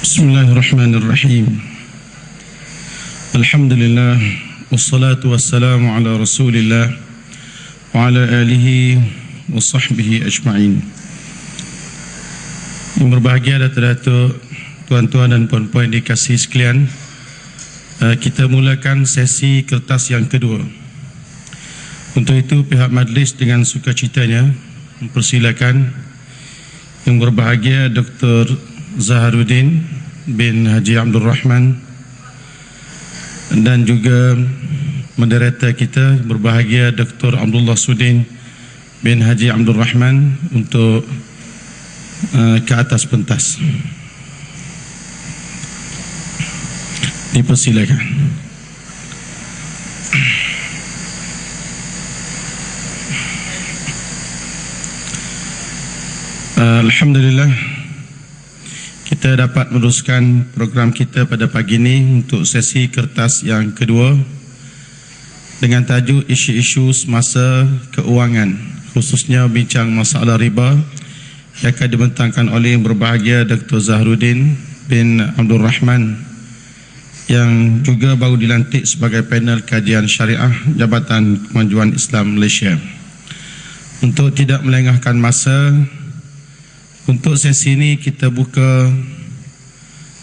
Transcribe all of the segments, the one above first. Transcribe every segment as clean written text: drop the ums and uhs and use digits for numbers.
Bismillahirrahmanirrahim. Alhamdulillah wassalatu wassalamu ala Rasulillah wa ala alihi wa sahbihi ajma'in. Yang berbahagia Datuk-datuk, tuan-tuan dan puan-puan dikasihi sekalian, kita mulakan sesi kertas yang kedua. Untuk itu pihak majlis dengan sukacitanya mempersilakan yang berbahagia Dr. Zaharuddin bin Haji Abdul Rahman dan juga moderator kita berbahagia Dr. Abdullah Sudin bin Haji Abdul Rahman untuk ke atas pentas. Dipersilakan. Alhamdulillah, kita dapat meneruskan program kita pada pagi ini untuk sesi kertas yang kedua dengan tajuk isu-isu semasa keuangan, khususnya bincang masalah riba yang akan dibentangkan oleh yang berbahagia Dr. Zaharuddin bin Abdul Rahman yang juga baru dilantik sebagai panel kajian syariah Jabatan Kemajuan Islam Malaysia. Untuk tidak melengahkan masa, untuk sesi ini kita buka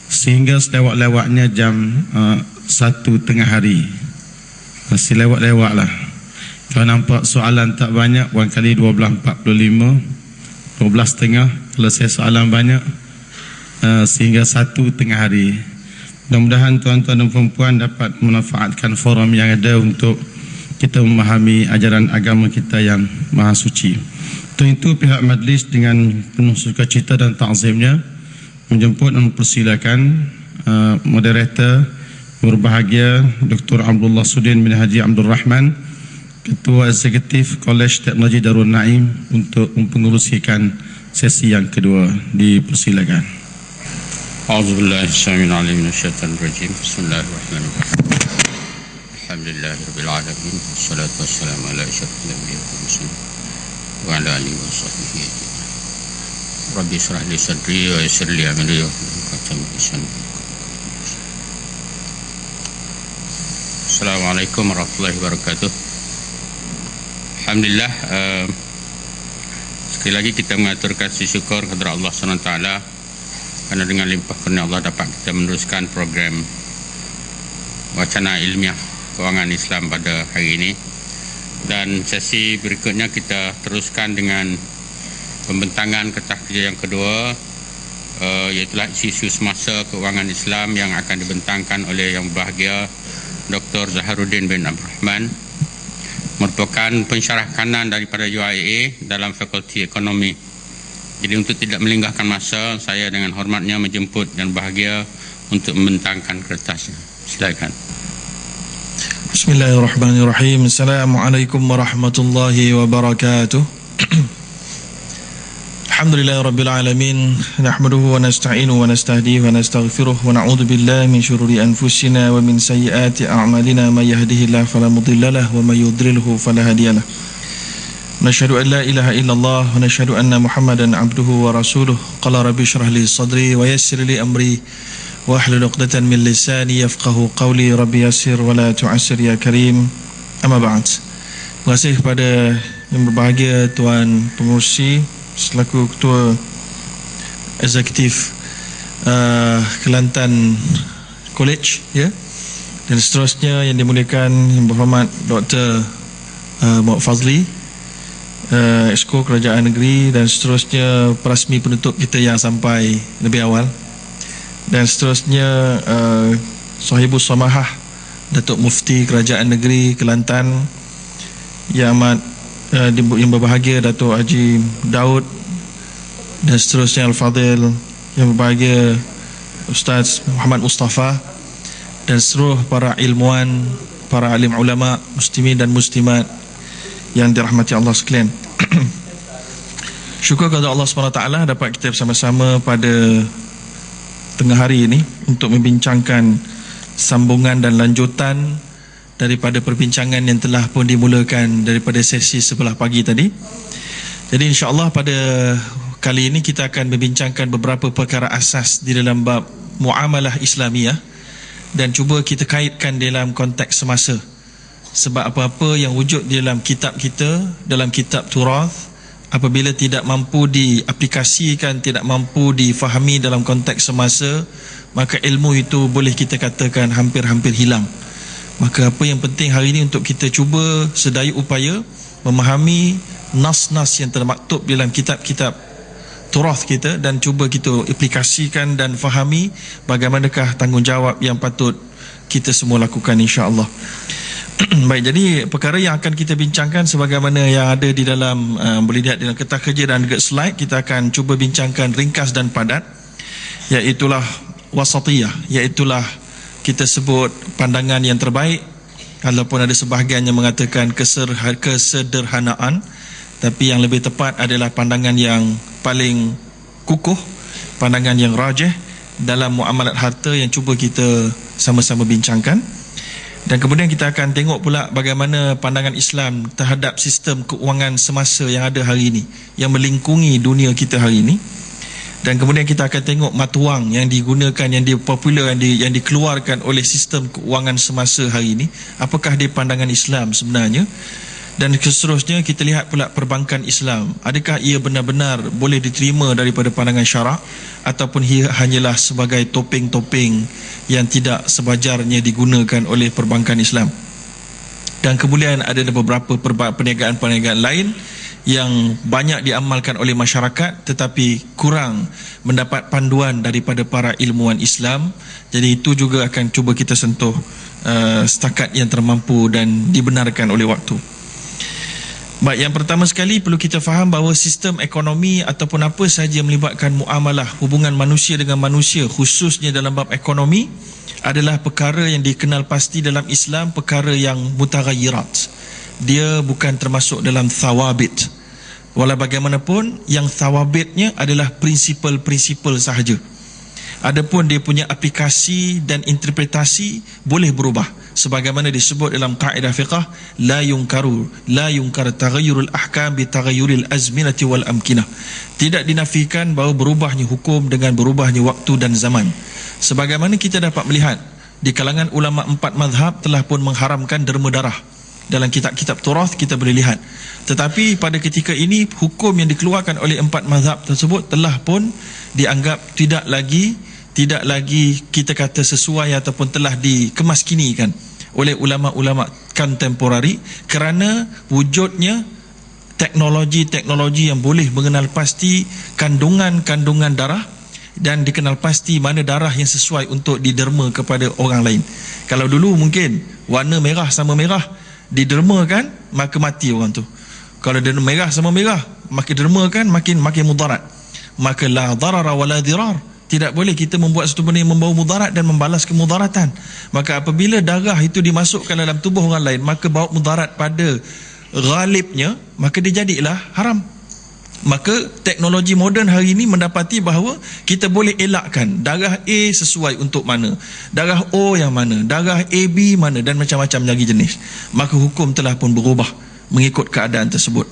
sehingga selewat-lewatnya jam 1 tengah hari. Masih lewat-lewat lah. Kalau nampak soalan tak banyak, barangkali 12.45, 12.30. Kalau saya soalan banyak, sehingga 1 tengah hari. Mudah-mudahan tuan-tuan dan perempuan dapat memanfaatkan forum yang ada untuk kita memahami ajaran agama kita yang maha suci. Untuk itu pihak majlis dengan penuh sukacita dan ta'zimnya menjemput dan mempersilakan moderator berbahagia Dr. Abdullah Sudin bin Haji Abdul Rahman, Ketua Eksekutif Kolej Teknologi Darul Naim, untuk mempengerusikan sesi yang kedua. Dipersilakan. A'udzubillahi minasyaitonir rajim. Bismillahirrahmanirrahim. Alhamdulillahirabbil alamin. Wassalatu wassalamu ala asyrafil anbiya'i wal mursalin wa ala alihi wa sahbihi ajma'in. Rabbi shrah li sadri wa yassir li amri wa hlul 'uqdatam min lisani. Assalamualaikum warahmatullahi wabarakatuh. Alhamdulillah, sekali lagi kita mengaturkan syukur kepada Allah SWT kerana dengan limpah kurnia Allah dapat kita meneruskan program wacana ilmiah kewangan Islam pada hari ini. Dan sesi berikutnya kita teruskan dengan pembentangan kertas kerja yang kedua, iaitulah isu-isu semasa keuangan Islam yang akan dibentangkan oleh yang berbahagia Dr. Zaharuddin bin Abdul Rahman, merupakan pensyarah kanan daripada UIA dalam Fakulti Ekonomi. Jadi untuk tidak melengahkan masa, saya dengan hormatnya menjemput yang bahagia untuk membentangkan kertasnya. Silakan. Bismillahirrahmanirrahim. Assalamualaikum warahmatullahi wabarakatuh. Alhamdulillahirabbil alamin. Nahmaduhu wa nasta'inuhu wa nastahdihi wa nastaghfiruh wa na'udzu billahi min syururi anfusina wa min sayyiati a'malina. May yahdihillahu fala mudilla lahu wa may yudlilhu fala hadiya lahu. Nashhadu an la ilaha illallah wa nashhadu anna Muhammadan abduhu wa rasuluh. Qala rabbi shrah li sadri wa yassir li amri wahlul 'uqdatan min lisani yafqahu qawli. Rabbi yassir wa la tu'assir ya karim. Amma ba'd. Terima kasih kepada yang berbahagia Tuan Pengerusi selaku Ketua Eksekutif Kelantan College, ya, dan seterusnya yang dimuliakan yang berhormat Dr. Muhammad Fazli, Exco Kerajaan Negeri, dan seterusnya perasmi penutup kita yang sampai lebih awal, dan seterusnya Sahibus Samahah Datuk Mufti Kerajaan Negeri Kelantan yang amat yang berbahagia Datuk Haji Daud, dan seterusnya Al-Fadhil yang berbahagia Ustaz Muhammad Mustafa, dan seluruh para ilmuwan, para alim ulama, muslimin dan muslimat yang dirahmati Allah sekalian. Syukur kepada Allah SWT dapat kita bersama-sama pada tengah hari ini untuk membincangkan sambungan dan lanjutan daripada perbincangan yang telah pun dimulakan daripada sesi sebelah pagi tadi. Jadi insya-Allah pada kali ini kita akan membincangkan beberapa perkara asas di dalam bab muamalah Islamiah dan cuba kita kaitkan dalam konteks semasa. Sebab apa-apa yang wujud di dalam kitab kita, dalam kitab Turath, apabila tidak mampu diaplikasikan, tidak mampu difahami dalam konteks semasa, maka ilmu itu boleh kita katakan hampir-hampir hilang. Maka apa yang penting hari ini untuk kita cuba sedaya upaya memahami nas-nas yang termaktub dalam kitab-kitab Turath kita dan cuba kita aplikasikan dan fahami bagaimanakah tanggungjawab yang patut kita semua lakukan, insya-Allah. Baik, jadi perkara yang akan kita bincangkan sebagaimana yang ada di dalam boleh lihat dalam kertas kerja dan juga slide, kita akan cuba bincangkan ringkas dan padat, iaitulah wasatiyah, iaitulah kita sebut pandangan yang terbaik, walaupun ada sebahagian yang mengatakan kesederhanaan, tapi yang lebih tepat adalah pandangan yang paling kukuh, pandangan yang rajih dalam muamalat harta yang cuba kita sama-sama bincangkan. Dan kemudian kita akan tengok pula bagaimana pandangan Islam terhadap sistem keuangan semasa yang ada hari ini, yang melingkungi dunia kita hari ini. Dan kemudian kita akan tengok mata wang yang digunakan, yang dipopular, yang dikeluarkan oleh sistem keuangan semasa hari ini. Apakah dia pandangan Islam sebenarnya? Dan seterusnya kita lihat pula perbankan Islam. Adakah ia benar-benar boleh diterima daripada pandangan syarak, ataupun ia hanyalah sebagai topeng-topeng yang tidak sewajarnya digunakan oleh perbankan Islam. Dan kemudian ada beberapa perniagaan-perniagaan lain yang banyak diamalkan oleh masyarakat tetapi kurang mendapat panduan daripada para ilmuwan Islam. Jadi itu juga akan cuba kita sentuh setakat yang termampu dan dibenarkan oleh waktu. Baik, yang pertama sekali perlu kita faham bahawa sistem ekonomi ataupun apa sahaja yang melibatkan muamalah hubungan manusia dengan manusia, khususnya dalam bab ekonomi, adalah perkara yang dikenal pasti dalam Islam, perkara yang mutaghayyirat. Dia bukan termasuk dalam thawabit. Walau bagaimanapun, yang thawabitnya adalah prinsipal-prinsipal sahaja. Adapun dia punya aplikasi dan interpretasi boleh berubah, sebagaimana disebut dalam kaedah fiqh, la yunkar taghayyurul ahkam bi taghayyuril azminati wal amkinah. Tidak dinafikan bahawa berubahnya hukum dengan berubahnya waktu dan zaman. Sebagaimana kita dapat melihat di kalangan ulama 4 mazhab telah pun mengharamkan derma darah. Dalam kitab-kitab Turath kita boleh lihat. Tetapi pada ketika ini hukum yang dikeluarkan oleh 4 mazhab tersebut telah pun dianggap tidak lagi kita kata sesuai ataupun telah dikemaskinikan oleh ulama-ulama kontemporari, kerana wujudnya teknologi yang boleh mengenal pasti kandungan darah dan dikenal pasti mana darah yang sesuai untuk diderma kepada orang lain. Kalau dulu mungkin warna merah sama merah didermakan, maka mati orang tu. Kalau dia merah sama merah, makin dermakan makin mudarat. Maka la darara wala dirar. Tidak boleh kita membuat satu benda yang membawa mudarat dan membalas kemudaratan. Maka apabila darah itu dimasukkan dalam tubuh orang lain, maka bawa mudarat pada ghalibnya, maka dia jadilah haram. Maka teknologi moden hari ini mendapati bahawa kita boleh elakkan darah A sesuai untuk mana, darah O yang mana, darah AB mana, dan macam-macam lagi jenis. Maka hukum telah pun berubah mengikut keadaan tersebut.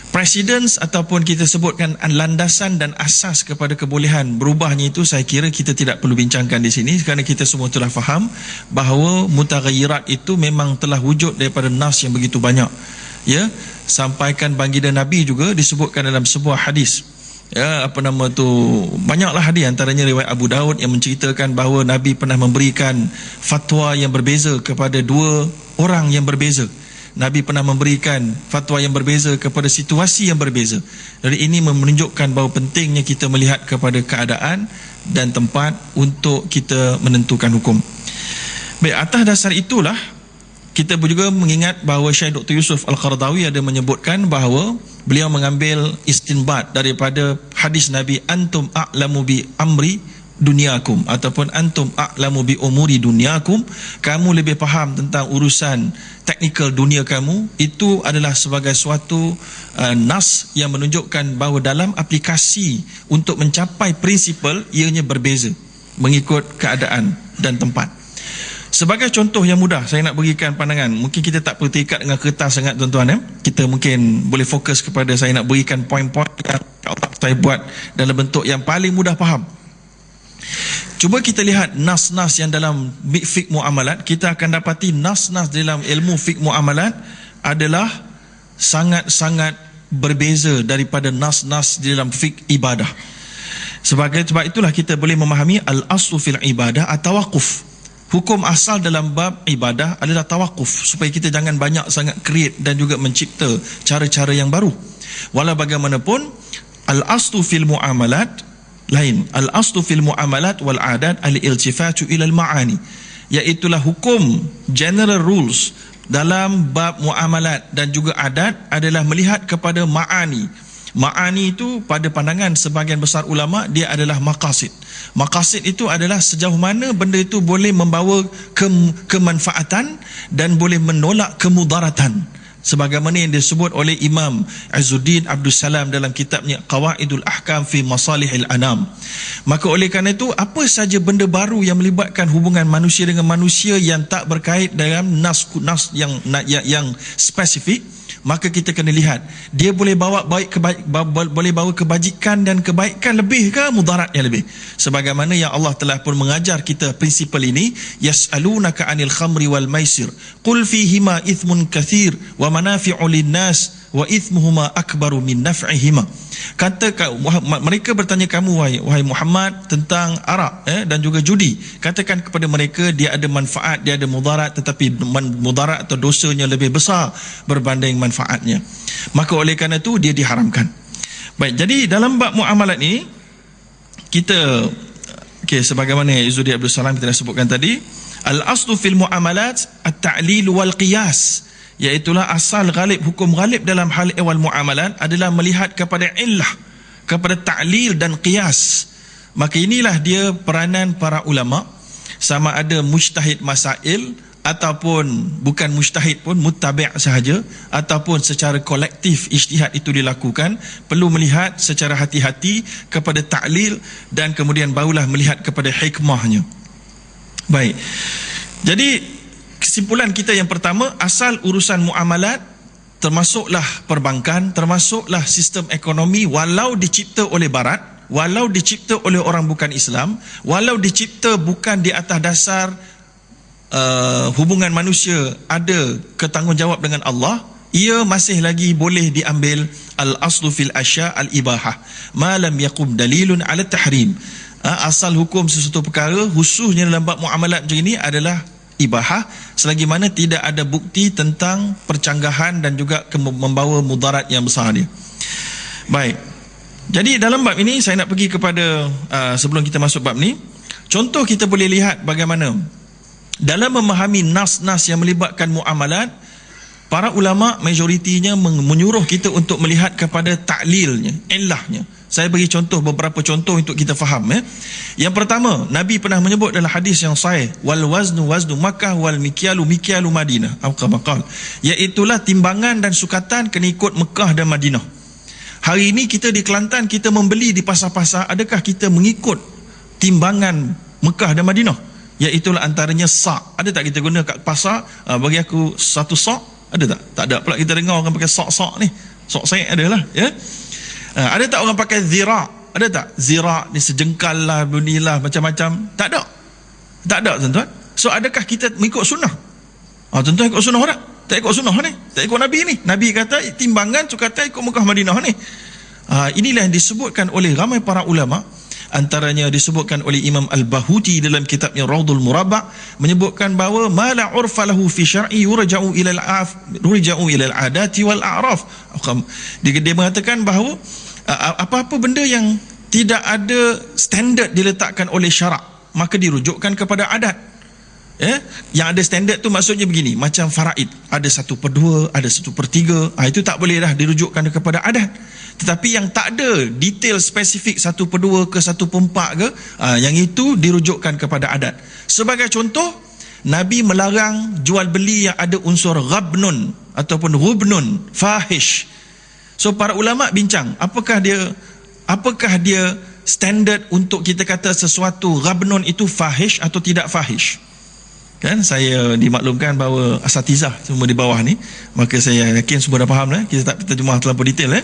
Precedence ataupun kita sebutkan landasan dan asas kepada kebolehan berubahnya itu, saya kira kita tidak perlu bincangkan di sini, kerana kita semua telah faham bahawa mutaghayyirat itu memang telah wujud daripada nas yang begitu banyak. Ya, sampaikan baginda Nabi juga disebutkan dalam sebuah hadis. Ya, banyaklah hadis, antaranya riwayat Abu Daud yang menceritakan bahawa Nabi pernah memberikan fatwa yang berbeza kepada 2 orang yang berbeza. Nabi pernah memberikan fatwa yang berbeza kepada situasi yang berbeza. Jadi ini menunjukkan bahawa pentingnya kita melihat kepada keadaan dan tempat untuk kita menentukan hukum. Baik, atas dasar itulah kita juga mengingat bahawa Syekh Dr. Yusuf Al-Qaradawi ada menyebutkan bahawa beliau mengambil istinbat daripada hadis Nabi, antum a'lamu bi amri dunyakum, ataupun antum a'lamu bi umuri dunyakum, kamu lebih faham tentang urusan teknikal dunia kamu. Itu adalah sebagai suatu nas yang menunjukkan bahawa dalam aplikasi untuk mencapai prinsipal ianya berbeza mengikut keadaan dan tempat. Sebagai contoh yang mudah, saya nak berikan pandangan. Mungkin kita tak perlu terikat dengan kertas sangat tuan-tuan. Kita mungkin boleh fokus kepada saya nak berikan poin-poin yang saya buat dalam bentuk yang paling mudah faham. Cuba kita lihat nas-nas yang dalam fiqh muamalat. Kita akan dapati nas-nas dalam ilmu fiqh muamalat adalah sangat-sangat berbeza daripada nas-nas di dalam fiqh ibadah. Sebab itulah kita boleh memahami al-aslu fil ibadah at-tawaqquf. Hukum asal dalam bab ibadah adalah tawakuf, supaya kita jangan banyak sangat create dan juga mencipta cara-cara yang baru. Walau bagaimanapun, al-aslu fil muamalat lain. Al-aslu fil muamalat wal adat al-iltifatu ila al-ma'ani, iaitulah hukum general rules dalam bab muamalat dan juga adat adalah melihat kepada ma'ani. Ma'ani itu pada pandangan sebahagian besar ulama dia adalah maqasid. Maqasid itu adalah sejauh mana benda itu boleh membawa kemanfaatan dan boleh menolak kemudaratan, sebagaimana yang disebut oleh Imam Izzuddin Abdul Salam dalam kitabnya Qawaidul Ahkam fi Masalihil Anam. Maka oleh kerana itu, apa saja benda baru yang melibatkan hubungan manusia dengan manusia yang tak berkait dalam nas yang spesifik, maka kita kena lihat dia boleh bawa boleh bawa kebajikan dan kebaikan lebih ke mudaratnya lebih, sebagaimana yang Allah telah pun mengajar kita prinsipal ini. Yas'alunaka 'anil khamri wal maisir qul fihima ithmun katsir wa manafi'u lin-nas wa ithmuhuma akbaru min naf'ihima. Mereka bertanya kamu wahai Muhammad tentang arak dan juga judi. Katakan kepada mereka dia ada manfaat, dia ada mudarat, tetapi mudarat atau dosanya lebih besar berbanding manfaatnya. Maka oleh kerana itu dia diharamkan. Baik, jadi dalam bab muamalat ini kita sebagaimana Izzuddin Abdul Salam kita dah sebutkan tadi, al-aslu fil muamalat at-ta'lil wal qiyas, iaitulah asal ghalib, hukum ghalib dalam hal ehwal muamalat adalah melihat kepada illah, kepada ta'lil dan qiyas. Maka inilah dia peranan para ulama, sama ada mujtahid masail ataupun bukan mujtahid pun, muttabi' sahaja, ataupun secara kolektif ijtihad itu dilakukan, perlu melihat secara hati-hati kepada ta'lil dan kemudian barulah melihat kepada hikmahnya. Baik, jadi kesimpulan kita yang pertama, asal urusan muamalat termasuklah perbankan, termasuklah sistem ekonomi, walau dicipta oleh barat, walau dicipta oleh orang bukan Islam, walau dicipta bukan di atas dasar hubungan manusia ada ketanggungjawab dengan Allah, ia masih lagi boleh diambil al-aslu fil asya' al-ibahah ma lam yaqum dalilun ala tahrim. Asal hukum sesuatu perkara khususnya dalam bab muamalat macam ini adalah ibahah, selagi mana tidak ada bukti tentang percanggahan dan juga membawa mudarat yang besar dia. Baik, jadi dalam bab ini saya nak pergi kepada sebelum kita masuk bab ni, contoh kita boleh lihat bagaimana dalam memahami nas-nas yang melibatkan muamalat, para ulama majoritinya menyuruh kita untuk melihat kepada ta'lilnya, illahnya. Saya bagi contoh, beberapa contoh untuk kita faham. Yang pertama, Nabi pernah menyebut dalam hadis yang sahih, wal waznu waznu Makkah wal mikyalu mikyalu Madinah, iaitulah timbangan dan sukatan kena ikut Mekah dan Madinah. Hari ini kita di Kelantan, kita membeli di pasar-pasar, adakah kita mengikut timbangan Mekah dan Madinah? Iaitulah antaranya sa'. Ada tak kita guna kat pasar, bagi aku satu sa'? Ada tak? Tak ada pula kita dengar orang pakai sa' ni. Sa' saya adalah, ya. Ada tak orang pakai zira'? Ada tak? Zira' ni sejengkal lah, bunilah, macam-macam. Tak ada. Tak ada, tuan-tuan. So adakah kita mengikut sunnah? Tuan-tuan ikut sunnah orang? Tak ikut sunnah ni. Tak ikut Nabi ni. Nabi kata timbangan sukatan ikut Mekah Madinah ni. Inilah yang disebutkan oleh ramai para ulama. Antaranya disebutkan oleh Imam Al-Bahuti dalam kitabnya Raudhul Murabba', menyebutkan bahawa ma la urfa lahu fi syar'i yurja'u ila al-'adati wal a'raf. Dia mengatakan bahawa apa-apa benda yang tidak ada standard diletakkan oleh syarak, maka dirujukkan kepada adat. Yang ada standard tu maksudnya begini, macam faraid, ada 1/2, ada 1/3, itu tak boleh dah dirujukkan kepada adat. Tetapi yang tak ada detail spesifik 1/2 ke 1/4 ke, yang itu dirujukkan kepada adat. Sebagai contoh, Nabi melarang jual beli yang ada unsur ghabnun ataupun ghubnun, fahish. So para ulama bincang, apakah dia standard untuk kita kata sesuatu ghabnun itu fahish atau tidak fahish? Kan saya dimaklumkan bahawa asatizah semua di bawah ni, maka saya yakin semua dah faham lah. Kita tak terjemah terlalu detail.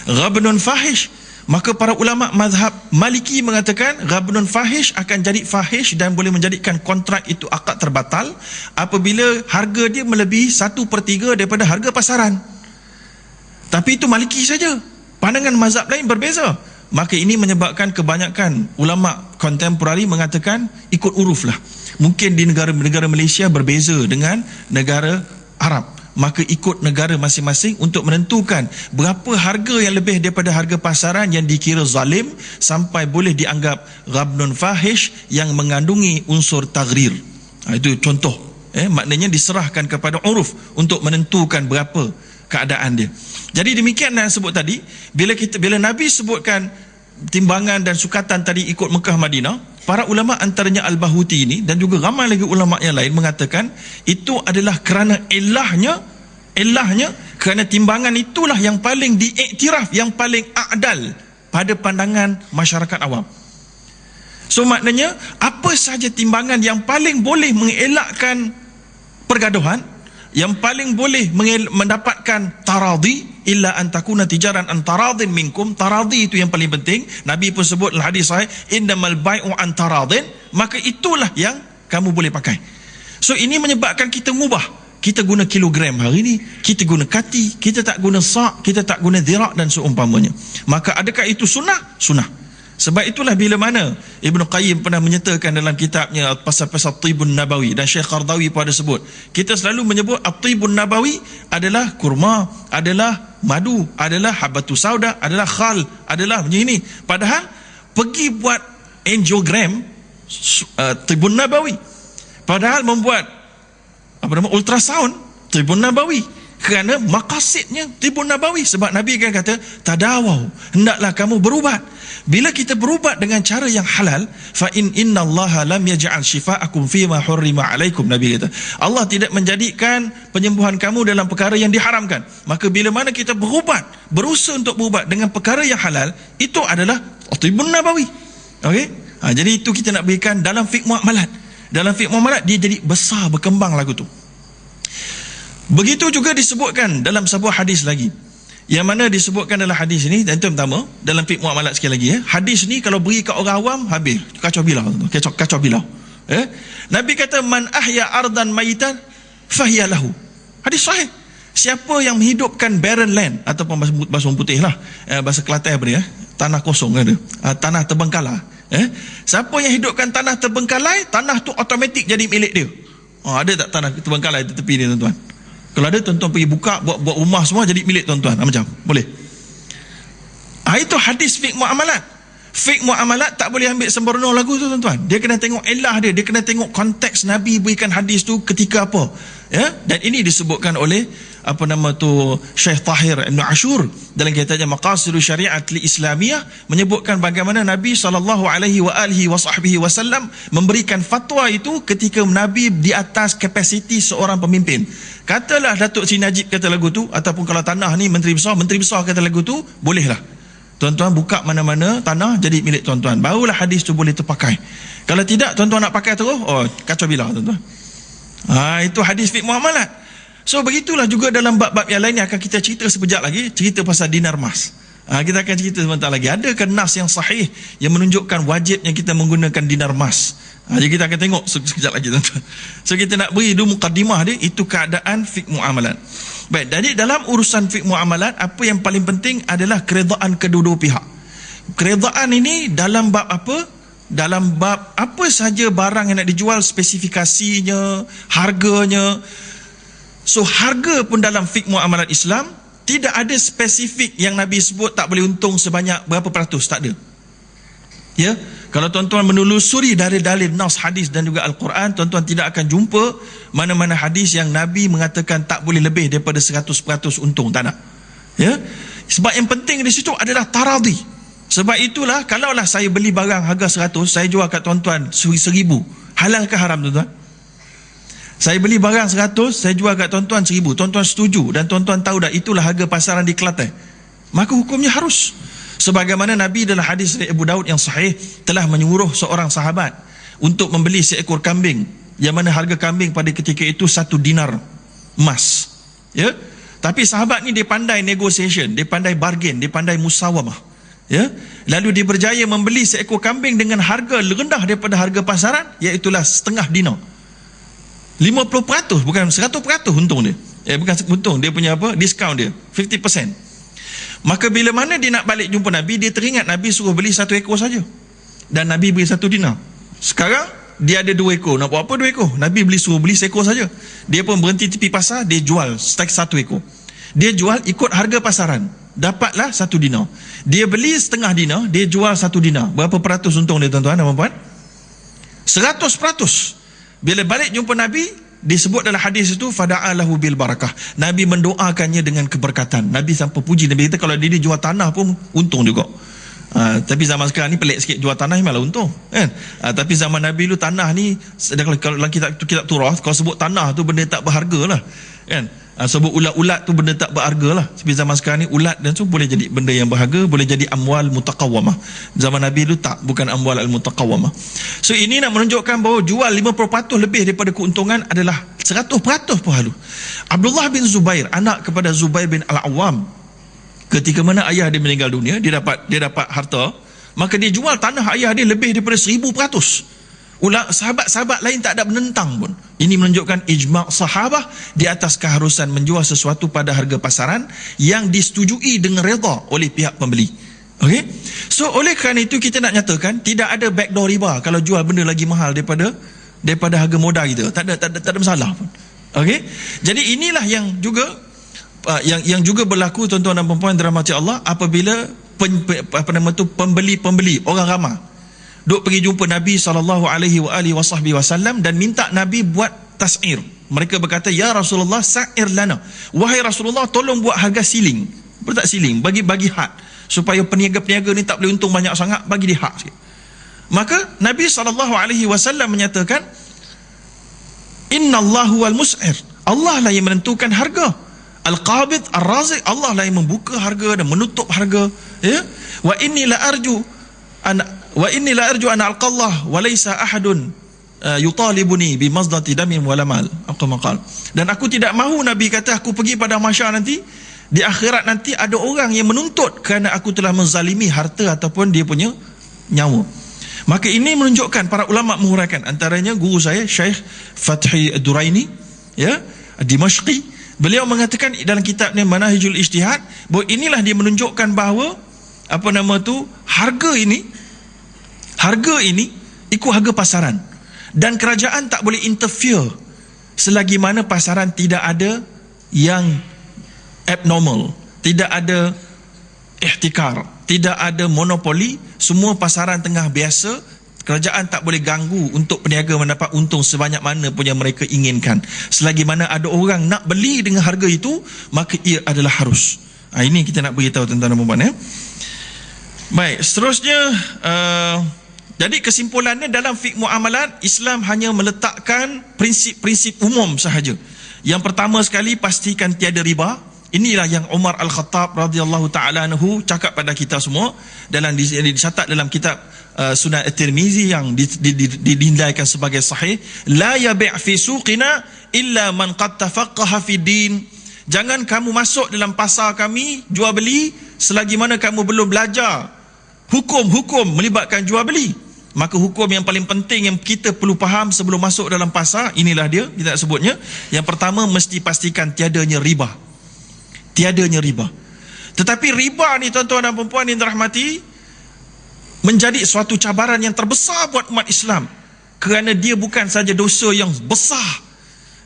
Ghabnun fahish Maka para ulama mazhab Maliki mengatakan ghabnun fahish akan jadi fahish dan boleh menjadikan kontrak itu akad terbatal apabila harga dia melebihi 1/3 daripada harga pasaran. Tapi itu Maliki saja. Pandangan mazhab lain berbeza. Maka ini menyebabkan kebanyakan ulama kontemporari mengatakan ikut uruf lah. Mungkin di negara Malaysia berbeza dengan negara Arab. Maka ikut negara masing-masing untuk menentukan berapa harga yang lebih daripada harga pasaran yang dikira zalim sampai boleh dianggap ghabnun fahish yang mengandungi unsur taghrir. Itu contoh. Maknanya diserahkan kepada uruf untuk menentukan berapa keadaan dia. Jadi demikian yang sebut tadi, bila Nabi sebutkan timbangan dan sukatan tadi ikut Mekah Madinah, para ulama antaranya Al-Bahuti ini dan juga ramai lagi ulama yang lain mengatakan itu adalah kerana ilahnya kerana timbangan itulah yang paling diiktiraf, yang paling adal pada pandangan masyarakat awam. So maknanya apa sahaja timbangan yang paling boleh mengelakkan pergaduhan, yang paling boleh mendapatkan taradhi, illa an takuna tijaran an taradhin minkum. Taradhi itu yang paling penting. Nabi pun sebut dalam hadis sahih, innamal bai'u an taradhin, maka itulah yang kamu boleh pakai. So ini menyebabkan kita mubah. Kita guna kilogram hari ini, kita guna kati, kita tak guna sa', kita tak guna dhirak dan seumpamanya. Maka adakah itu sunnah? Sunnah. Sebab itulah bila mana Ibn Qayyim pernah menyatakan dalam kitabnya pasal-pasal Tibun Nabawi, dan Syekh Qardawi pada sebut, kita selalu menyebut At-Tibun Nabawi adalah kurma, adalah madu, adalah habatus sauda, adalah khal, adalah macam ini. Padahal pergi buat angiogram Tibun Nabawi, padahal membuat ultrasound Tibun Nabawi, kerana maqasidnya Tibun Nabawi. Sebab Nabi kan kata tadawau, hendaklah kamu berubat. Bila kita berubat dengan cara yang halal, fa innallaha lam yaj'al shifaakum fima hurrima alaikum. Nabi kata Allah tidak menjadikan penyembuhan kamu dalam perkara yang diharamkan. Maka bila mana kita berubat, berusaha untuk berubat dengan perkara yang halal, itu adalah Tibun Nabawi. Okey? Jadi itu kita nak berikan dalam fiqh muamalat. Dalam fiqh muamalat dia jadi besar, berkembang lagu tu. Begitu juga disebutkan dalam sebuah hadis lagi, yang mana disebutkan dalam hadis ini, dan itu pertama dalam fiqh muamalat sekali lagi, hadis ni kalau beri ke orang awam habis kacau bilau, kacau bilau. Nabi kata man ahya ardan mayitan fahiya lahu. Hadis sahih. Siapa yang menghidupkan barren land, ataupun bahasa putih lah, bahasa Kelantan apa dia, tanah kosong ada, tanah terbengkalai. Siapa yang hidupkan tanah terbengkalai, tanah tu automatik jadi milik dia. Ada tak tanah terbengkalai di tepi ni tuan-tuan? Kalau ada, tuan-tuan pergi buka, buat rumah semua jadi milik tuan-tuan. Macam boleh. Itu hadis fiqh muamalat. Fiqh muamalat tak boleh ambil sembrono lagu tu tuan-tuan. Dia kena tengok ilah dia kena tengok konteks Nabi berikan hadis tu ketika apa. Dan ini disebutkan oleh Syekh Tahir Ibn Ashur dalam kitabnya Maqasidus Syariat Islamiyah, menyebutkan bagaimana Nabi SAW memberikan fatwa itu ketika Nabi di atas kapasiti seorang pemimpin. Katalah Datuk Seri Najib kata lagu tu, ataupun kalau tanah ni menteri besar kata lagu tu, bolehlah tuan-tuan buka mana-mana tanah jadi milik tuan-tuan, barulah hadis tu boleh terpakai. Kalau tidak, tuan-tuan nak pakai terus, kacau bilah tuan-tuan. Itu hadis fiqh muamalat. So begitulah juga dalam bab-bab yang lain yang akan kita cerita sekejap lagi, cerita pasal dinar emas. Kita akan cerita sebentar lagi. Adakah nas yang sahih yang menunjukkan wajibnya kita menggunakan dinar emas? Jadi kita akan tengok sekejap lagi tuan-tuan. So kita nak beri dulu mukaddimah dia, itu keadaan fiqh muamalat. Baik, jadi dalam urusan fiqh muamalat, apa yang paling penting adalah keredaan kedua-dua pihak. Keredaan ini dalam bab apa? Dalam bab apa saja barang yang nak dijual, spesifikasinya, harganya. So harga pun dalam fiqh muamalat Islam tidak ada spesifik yang Nabi sebut tak boleh untung sebanyak berapa peratus, tak ada. Kalau tuan-tuan menelusuri dari dalil nas hadis dan juga Al-Quran, tuan-tuan tidak akan jumpa mana-mana hadis yang Nabi mengatakan tak boleh lebih daripada 100% untung, tak nak. Sebab yang penting di situ adalah taradhi. Sebab itulah kalaulah saya beli barang harga 100, saya jual kat tuan-tuan 1,000, halal ke haram tuan-tuan? Saya beli barang 100, saya jual kat tuan-tuan 1,000, tuan-tuan setuju dan tuan-tuan tahu dah itulah harga pasaran di Kelantan, maka hukumnya harus. Sebagaimana Nabi dalam hadis dari Abu Daud yang sahih telah menyuruh seorang sahabat untuk membeli seekor kambing, yang mana harga kambing pada ketika itu 1 dinar emas. Tapi sahabat ni dia pandai negotiation, dia pandai bargain, dia pandai musawamah. Ya, lalu dia berjaya membeli seekor kambing dengan harga rendah daripada harga pasaran, iaitulah setengah dinar. 50%, bukan 100% untung dia. Bukan untung, dia punya apa? Diskaun dia, 50%. Maka bila mana dia nak balik jumpa Nabi, dia teringat Nabi suruh beli 1 ekor saja. Dan Nabi beli 1 dinar. Sekarang dia ada 2 ekor. Nak buat apa 2 ekor? Nabi suruh beli seekor saja. Dia pun berhenti tepi pasar, dia jual 1 ekor. Dia jual ikut harga pasaran. Dapatlah 1 dinar. Dia beli setengah dinar, dia jual 1 dinar. Berapa peratus untung dia, tuan-tuan dan puan-puan? 100%. Bila balik jumpa Nabi, disebut dalam hadis itu, fada'alahu bil barakah. Nabi mendoakannya dengan keberkatan. Nabi sampai puji. Nabi kata kalau dia jual tanah pun untung juga. Tapi zaman sekarang ni pelik sikit, jual tanah ni malah untung, kan? Tapi zaman Nabi lu tanah ni, kalau dalam kitab turah, kalau sebut tanah tu benda tak berharga lah, kan? Sebut ulat-ulat tu benda tak berharga lah. Tapi zaman sekarang ni ulat dan tu boleh jadi benda yang berharga, boleh jadi amwal mutaqawwamah. Zaman Nabi lu tak, bukan amwal al-mutaqawwamah. So ini nak menunjukkan bahawa jual 50% lebih daripada keuntungan adalah 100% pahala. Abdullah bin Zubair, anak kepada Zubair bin Al-Awwam, ketika mana ayah dia meninggal dunia, dia dapat harta, maka dia jual tanah ayah dia lebih daripada 1000%. Sahabat-sahabat lain tak ada menentang pun. Ini menunjukkan ijma' sahabah di atas keharusan menjual sesuatu pada harga pasaran yang disetujui dengan redha oleh pihak pembeli. Okey? So oleh kerana itu kita nak nyatakan tidak ada backdoor riba kalau jual benda lagi mahal daripada harga modal kita. Tak ada masalah pun. Okey? Jadi inilah yang juga yang juga berlaku, tuan-tuan dan puan-puan dirahmati Allah, apabila pembeli-pembeli orang ramai duk pergi jumpa Nabi SAW dan minta Nabi buat tas'ir. Mereka berkata, ya Rasulullah, sa'ir lana. Wahai Rasulullah, tolong buat harga siling. Bertak siling, bagi had, supaya peniaga-peniaga ni tak boleh untung banyak sangat, bagi dia had sikit. Maka Nabi SAW menyatakan, Innallahu wal mus'ir. Allah lah yang menentukan harga. Al-Qabid, Ar-Razik, Allah lah yang membuka harga dan menutup harga. Ya? Wa inni la arju an alqallah wa laysa ahadun yutalibuni bi mazdati damin wala mal. Dan aku tidak mahu, Nabi kata, aku pergi pada mahsyar nanti, di akhirat nanti ada orang yang menuntut kerana aku telah menzalimi harta ataupun dia punya nyawa. Maka ini menunjukkan para ulama menguraikan, antaranya guru saya Syekh Fathi Ad-Duraini, ya, Dimashqi. Beliau mengatakan dalam kitabnya Manahijul Ijtihad, bahawa inilah dia menunjukkan bahawa harga ini ikut harga pasaran, dan kerajaan tak boleh interfere selagi mana pasaran tidak ada yang abnormal, tidak ada ihtikar, tidak ada monopoli, semua pasaran tengah biasa. Kerajaan tak boleh ganggu untuk peniaga mendapat untung sebanyak mana pun yang mereka inginkan. Selagi mana ada orang nak beli dengan harga itu, maka ia adalah harus. Ini kita nak beritahu tuan-tuan dan puan-puan, ya. Baik, seterusnya, jadi kesimpulannya dalam fiqh muamalat, Islam hanya meletakkan prinsip-prinsip umum sahaja. Yang pertama sekali, pastikan tiada riba. Inilah yang Umar Al-Khattab radhiyallahu ta'ala anhu cakap pada kita semua, dalam dicatat dalam kitab Sunan At-Tirmizi yang dinilaikan sebagai sahih. La yabi' fi suqina illa man qad tafaqqaha fi din. Jangan kamu masuk dalam pasar kami jual beli selagi mana kamu belum belajar hukum-hukum melibatkan jual beli. Maka hukum yang paling penting yang kita perlu faham sebelum masuk dalam pasar, inilah dia, kita nak sebutnya. Yang pertama, mesti pastikan tiadanya riba. Tiadanya riba. Tetapi riba ni, tuan-tuan dan puan-puan yang dirahmati, menjadi suatu cabaran yang terbesar buat umat Islam, kerana dia bukan saja dosa yang besar,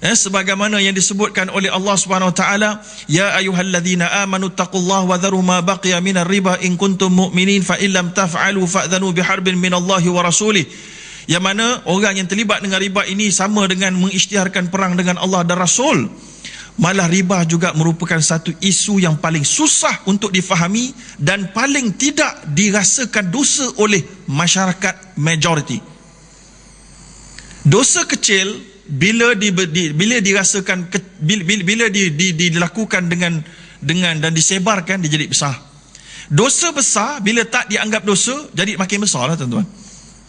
sebagaimana yang disebutkan oleh Allah Subhanahu wa taala, ya ayyuhalladzina amanu taqullaha wa dharu ma baqiya minar riba in kuntum mu'minin fa illam taf'alu fa'dhanu biharbin minallahi wa rasulih. Yang mana orang yang terlibat dengan riba ini sama dengan mengisytiharkan perang dengan Allah dan Rasul. Malah riba juga merupakan satu isu yang paling susah untuk difahami dan paling tidak dirasakan dosa oleh masyarakat majoriti. Dosa kecil bila dirasakan, bila dilakukan dengan dan disebarkan, dia jadi besar. Dosa besar bila tak dianggap dosa, jadi makin besar lah, tuan-tuan.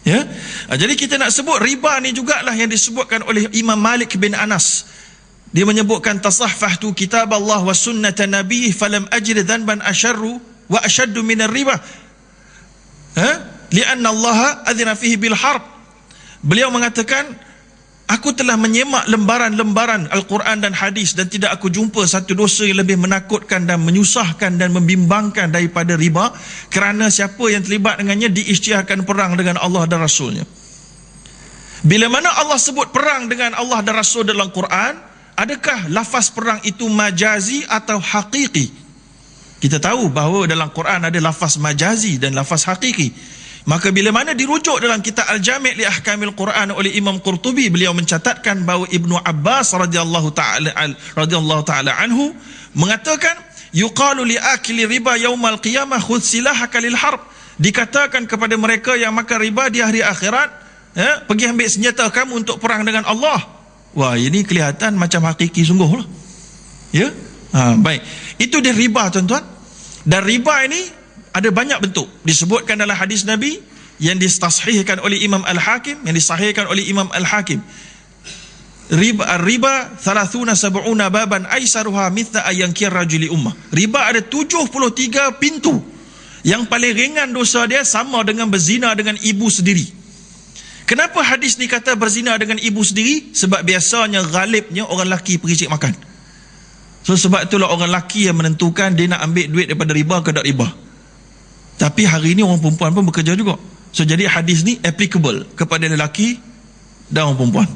Ya? Jadi kita nak sebut riba ni jugalah yang disebutkan oleh Imam Malik bin Anas. Dia menyebutkan, tasahfahtu kitab Allah wa sunnata nabiyih falam ajid dhanban asharru wa ashaddu minar riba. li'anna Allah adzina fihi bil harb. Beliau mengatakan, aku telah menyemak lembaran-lembaran Al-Quran dan hadis dan tidak aku jumpa satu dosa yang lebih menakutkan dan menyusahkan dan membimbangkan daripada riba, kerana siapa yang terlibat dengannya diisytiharkan perang dengan Allah dan Rasulnya. Bila mana Allah sebut perang dengan Allah dan Rasul dalam Quran, adakah lafaz perang itu majazi atau hakiki? Kita tahu bahawa dalam Quran ada lafaz majazi dan lafaz hakiki. Maka bila mana dirujuk dalam kitab Al-Jami' li Ahkamil Quran oleh Imam Qurtubi, beliau mencatatkan bahawa Ibnu Abbas radhiyallahu taala anhu mengatakan, yuqalu li akili riba yaumal qiyamah khudh silahaka lil harb. Dikatakan kepada mereka yang makan riba di hari akhirat, pergi ambil senjata kamu untuk perang dengan Allah. Wah, ini kelihatan macam hakiki sungguh lah. Ya? Baik. Itu dia riba, tuan-tuan. Dan riba ini ada banyak bentuk. Disebutkan dalam hadis Nabi yang disahihkan oleh Imam Al-Hakim, riba 30-70 baban aisaruha mithla ayankir rajuli ummah. Riba ada 73 pintu. Yang paling ringan dosa dia sama dengan berzina dengan ibu sendiri. Kenapa hadis ni kata berzina dengan ibu sendiri? Sebab biasanya ghalibnya orang lelaki pergi cik makan. So sebab itulah orang lelaki yang menentukan dia nak ambil duit daripada riba ke tak riba. Tapi hari ini orang perempuan pun bekerja juga. So jadi hadis ni applicable kepada lelaki dan orang perempuan.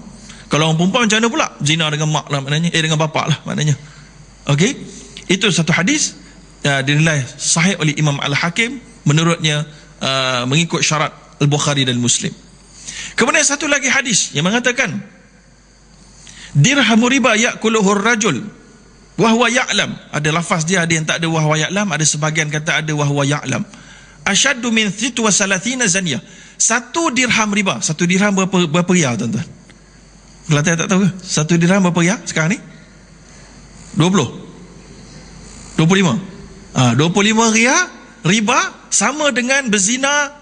Kalau orang perempuan macam mana pula? Zina dengan mak lah maknanya, dengan bapak lah maknanya. Okey, itu satu hadis dinilai sahih oleh Imam Al-Hakim menurutnya mengikut syarat Al-Bukhari dan Muslim. Kemudian satu lagi hadis yang mengatakan, dirhamu riba ya'kuluhu ar-rajul wa huwa ya'lam. Ada lafaz dia, ada yang tak ada wa huwa ya'lam, ada sebahagian kata ada wa huwa ya'lam. Asyaddu min 33 zaniyah. Satu dirham riba. Satu dirham berapa riyal, tuan-tuan? Kelantan tak tahu ke? Satu dirham berapa riyal sekarang ni? 25 riyal riba sama dengan berzina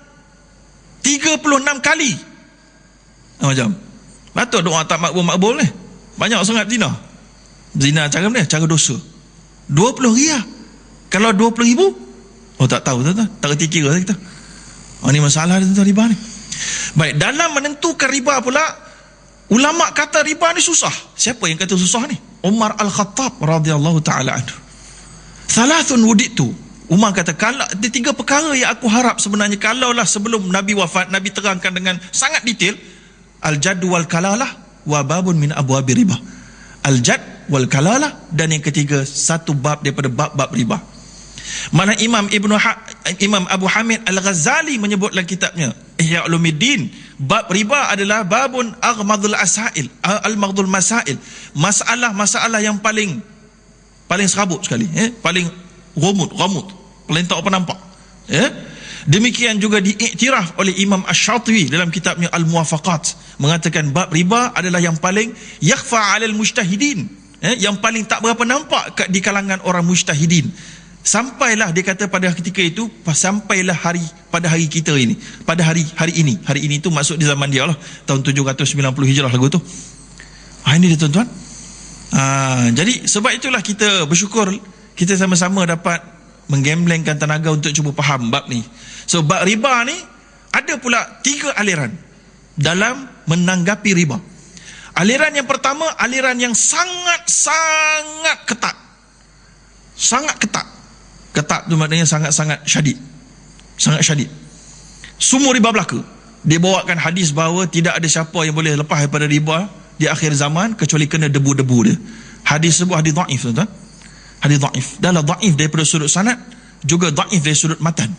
36 kali. Macam patut doa tak makbul ni. Banyak sangat zina cara mana? Cara dosa. 20 riyal. Kalau 20,000, tak tahu, tuan-tuan. Tak kerti kira kita. Ini masalah tentang riba ni. Baik, dalam menentukan riba pula, ulama kata riba ni susah. Siapa yang kata susah ni? Umar Al-Khattab radhiyallahu taala anhu. Thalathun wuditu. Umar kata, kalau ada 3 perkara yang aku harap sebenarnya, kalaulah sebelum Nabi wafat, Nabi terangkan dengan sangat detail. Al-jad wal kalalah wa babun min abwabi riba. Al-jad wal kalalah, dan yang ketiga satu bab daripada bab-bab riba. Mana Imam Abu Hamid Al-Ghazali menyebut dalam kitabnya Ihya Ulumuddin, bab riba adalah babun aghmadul asail, al-maghdul masail, masalah yang paling serabut sekali, paling ghamud, paling tak apa nampak. Demikian juga diiktiraf oleh Imam Asy-Syatibi dalam kitabnya Al-Muwafaqat, mengatakan bab riba adalah yang paling yakhfa 'alal mujtahidin, yang paling tak berapa nampak di kalangan orang mujtahidin. Sampailah dia kata pada ketika itu, sampailah pada hari kita ini, pada hari ini tu maksud di zaman dia lah, tahun 790 Hijrah lagu tu. Ini dia, tuan-tuan. Jadi sebab itulah kita bersyukur kita sama-sama dapat menggemblengkan tenaga untuk cuba faham bab ni. So bab riba ni ada pula 3 aliran dalam menanggapi riba. Aliran yang pertama, aliran yang sangat ketat. Sangat ketat. Ketat tu maknanya sangat syadid. Sangat syadid. Semua riba belaka. Dia bawakan hadis bahawa tidak ada siapa yang boleh lepas daripada riba di akhir zaman kecuali kena debu-debu dia. Hadis sebuah hadis dhaif, tuan-tuan. Hadis dhaif. Dalam dhaif daripada sudut sanad, juga dhaif dari sudut matan.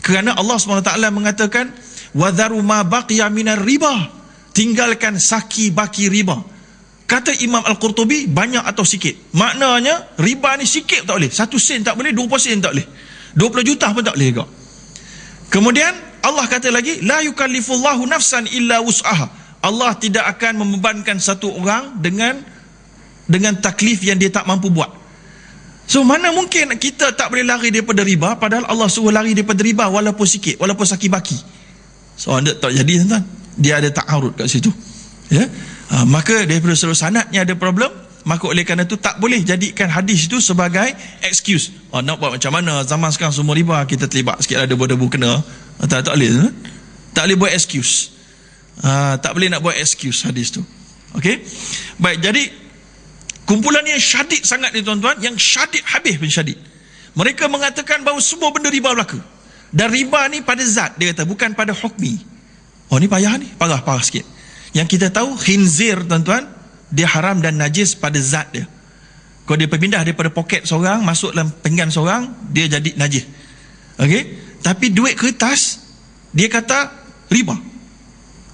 Kerana Allah SWT mengatakan, wadharu ma baqiya minar riba. Tinggalkan saki baki riba. Kata Imam Al-Qurtubi, banyak atau sikit. Maknanya riba ni sikit tak boleh, 1 sen tak boleh, 20 sen tak boleh, 20 juta pun tak boleh juga. Kemudian Allah kata lagi, la yukallifullahu nafsan illa wus'aha. Allah tidak akan membebankan satu orang dengan taklif yang dia tak mampu buat. So mana mungkin kita tak boleh lari daripada riba, padahal Allah suruh lari daripada riba walaupun sikit, walaupun saki baki. So anda tak jadi, tuan-tuan. Dia ada ta'arud kat situ. Ya. Maka daripada seluruh sanadnya ada problem, maka oleh kerana itu tak boleh jadikan hadis itu sebagai excuse Nak buat macam mana? Zaman sekarang semua riba, kita terlibat sikit lah, debu-debu kena. Tak boleh. Tak boleh buat excuse. Tak boleh nak buat excuse hadis tu. Okey. Baik, jadi kumpulan yang syadid sangat ni tuan-tuan, yang syadid habis pun syadid. Mereka mengatakan bahawa semua benda riba berlaku. Dan riba ni pada zat, dia kata, bukan pada hukmi. Ni payah ni, parah sikit. Yang kita tahu khinzir tuan-tuan, dia haram dan najis pada zat dia. Kalau dia berpindah daripada poket seorang masuk dalam pinggan seorang, dia jadi najis. Okey? Tapi duit kertas, dia kata riba.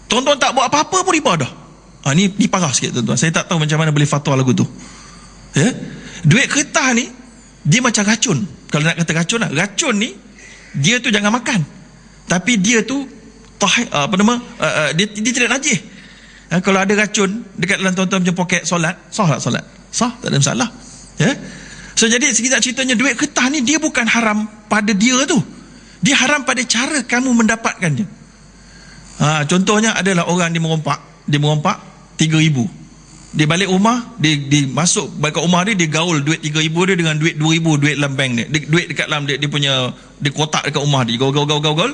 Tuan-tuan tak buat apa-apa pun riba dah. Ni parah sikit tuan-tuan. Saya tak tahu macam mana boleh fatwa lagu tu. Ya? Duit kertas ni dia macam racun. Kalau nak kata racun lah, racun ni dia tu jangan makan. Tapi dia tu dia tidak najis. Kalau ada racun dekat dalam tuan-tuan punya poket solat, sah tak solat? Sah, tak ada masalah. Ya? So jadi kita ceritanya duit kertas ni dia bukan haram pada dia tu. Dia haram pada cara kamu mendapatkannya. Contohnya adalah orang dia merompak 3,000. Dia balik rumah, dia masuk balik rumah dia gaul duit 3,000 dia dengan duit 2,000 duit dalam bank dia. Duit dekat dalam dia punya dia kotak dekat rumah dia. Gaul.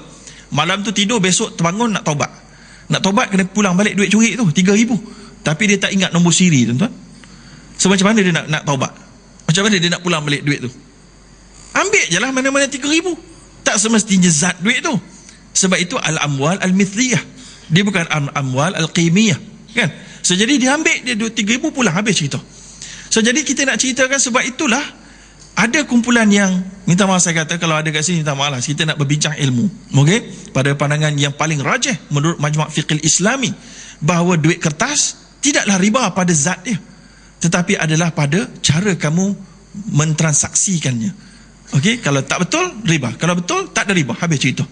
Malam tu tidur, besok terbangun nak taubat. Nak taubat kena pulang balik duit curi tu 3,000. Tapi dia tak ingat nombor siri tuan-tuan. So macam mana dia nak taubat? Macam mana dia nak pulang balik duit tu? Ambil je lah mana-mana 3,000. Tak semestinya zat duit tu. Sebab itu al-amwal al-mithliyah. Dia bukan al-amwal al-qimiyah. Kan? So jadi dia ambil dia 3,000 pulang, habis cerita. So jadi kita nak ceritakan sebab itulah ada kumpulan yang, minta maaf saya kata kalau ada kat sini minta maaf lah, kita nak berbincang ilmu. Okey? Pada pandangan yang paling rajih menurut Majma' Fiqh Islami, bahawa duit kertas tidaklah riba pada zat dia, tetapi adalah pada cara kamu mentransaksikannya. Okey? Kalau tak betul riba, kalau betul tak ada riba, habis cerita.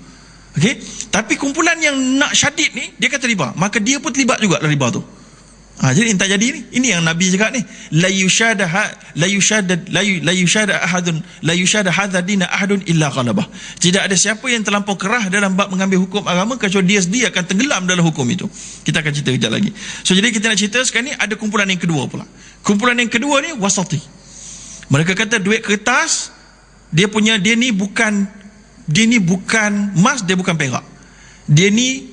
Okey? Tapi kumpulan yang nak syadid ni dia kata riba, maka dia pun terlibat juga dalam riba tu. Jadi tak jadi ni. Ini yang Nabi cakap ni, la yushada hadha dina ahadun illa ghalabah. Tidak ada siapa yang terlampau kerah dalam bab mengambil hukum agama kecuali dia sendiri akan tenggelam dalam hukum itu. Kita akan cerita kejap lagi. So jadi kita nak cerita sekarang ni ada kumpulan yang kedua pula. Kumpulan yang kedua ni wasati. Mereka kata duit kertas dia ni bukan emas, dia bukan perak. Dia ni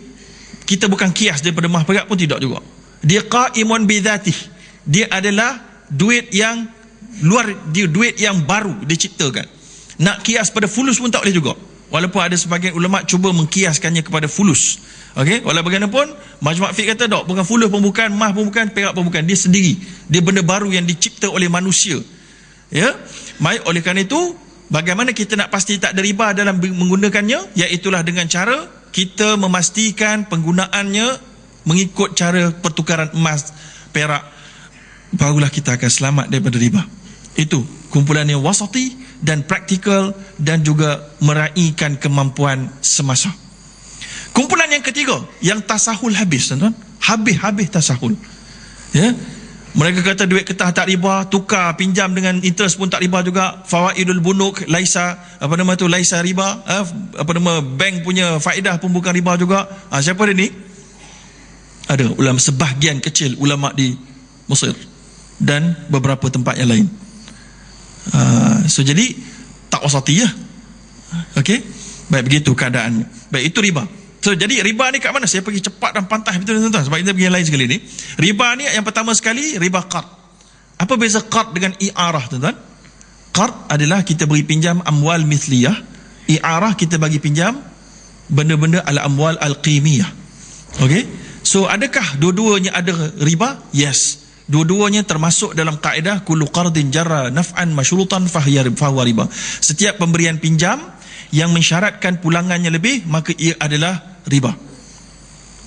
kita bukan kias daripada emas perak pun tidak juga. Dia qaimun bidzatih. Dia adalah duit yang luar, dia duit yang baru diciptakan. Nak kias pada fulus pun tak boleh juga. Walaupun ada sebagian ulama cuba mengkiaskannya kepada fulus. Okey, walau bagaimanapun Majma' Fiqh kata tak, bukan fulus pun bukan, emas pun bukan, perak pun bukan, dia sendiri. Dia benda baru yang dicipta oleh manusia. Ya. Oleh kerana itu, bagaimana kita nak pasti tak ada riba dalam menggunakannya? Iaitulah dengan cara kita memastikan penggunaannya mengikut cara pertukaran emas, perak, barulah kita akan selamat daripada riba. Itu kumpulan yang wasati dan praktikal dan juga meraihkan kemampuan semasa. Kumpulan yang ketiga, yang tasahul habis, tuan-tuan. Habis tasahul. Ya. Mereka kata duit kertas tak riba, tukar pinjam dengan interest pun tak riba juga, fawaidul bunuk laisa laisa riba, bank punya faedah pun bukan riba juga. Siapa dia ni? Ada ulama, sebahagian kecil ulama di Mesir dan beberapa tempat yang lain. So jadi tak wasati ya. Okey? Baik, begitu keadaannya. Baik, itu riba. So jadi riba ni kat mana? Saya pergi cepat dan pantas betul tuan-tuan sebab kita pergi yang lain sekali ni. Riba ni yang pertama sekali riba qard. Apa beza qard dengan i'arah tuan-tuan? Qard adalah kita beri pinjam amwal mithliyah. I'arah kita bagi pinjam benda-benda al-amwal al-qimiyah. Okey? So adakah dua-duanya ada riba? Yes. Dua-duanya termasuk dalam kaedah kullu qardin jarra naf'an masyrutan fahuwa riba. Setiap pemberian pinjam yang mensyaratkan pulangannya lebih, maka ia adalah riba.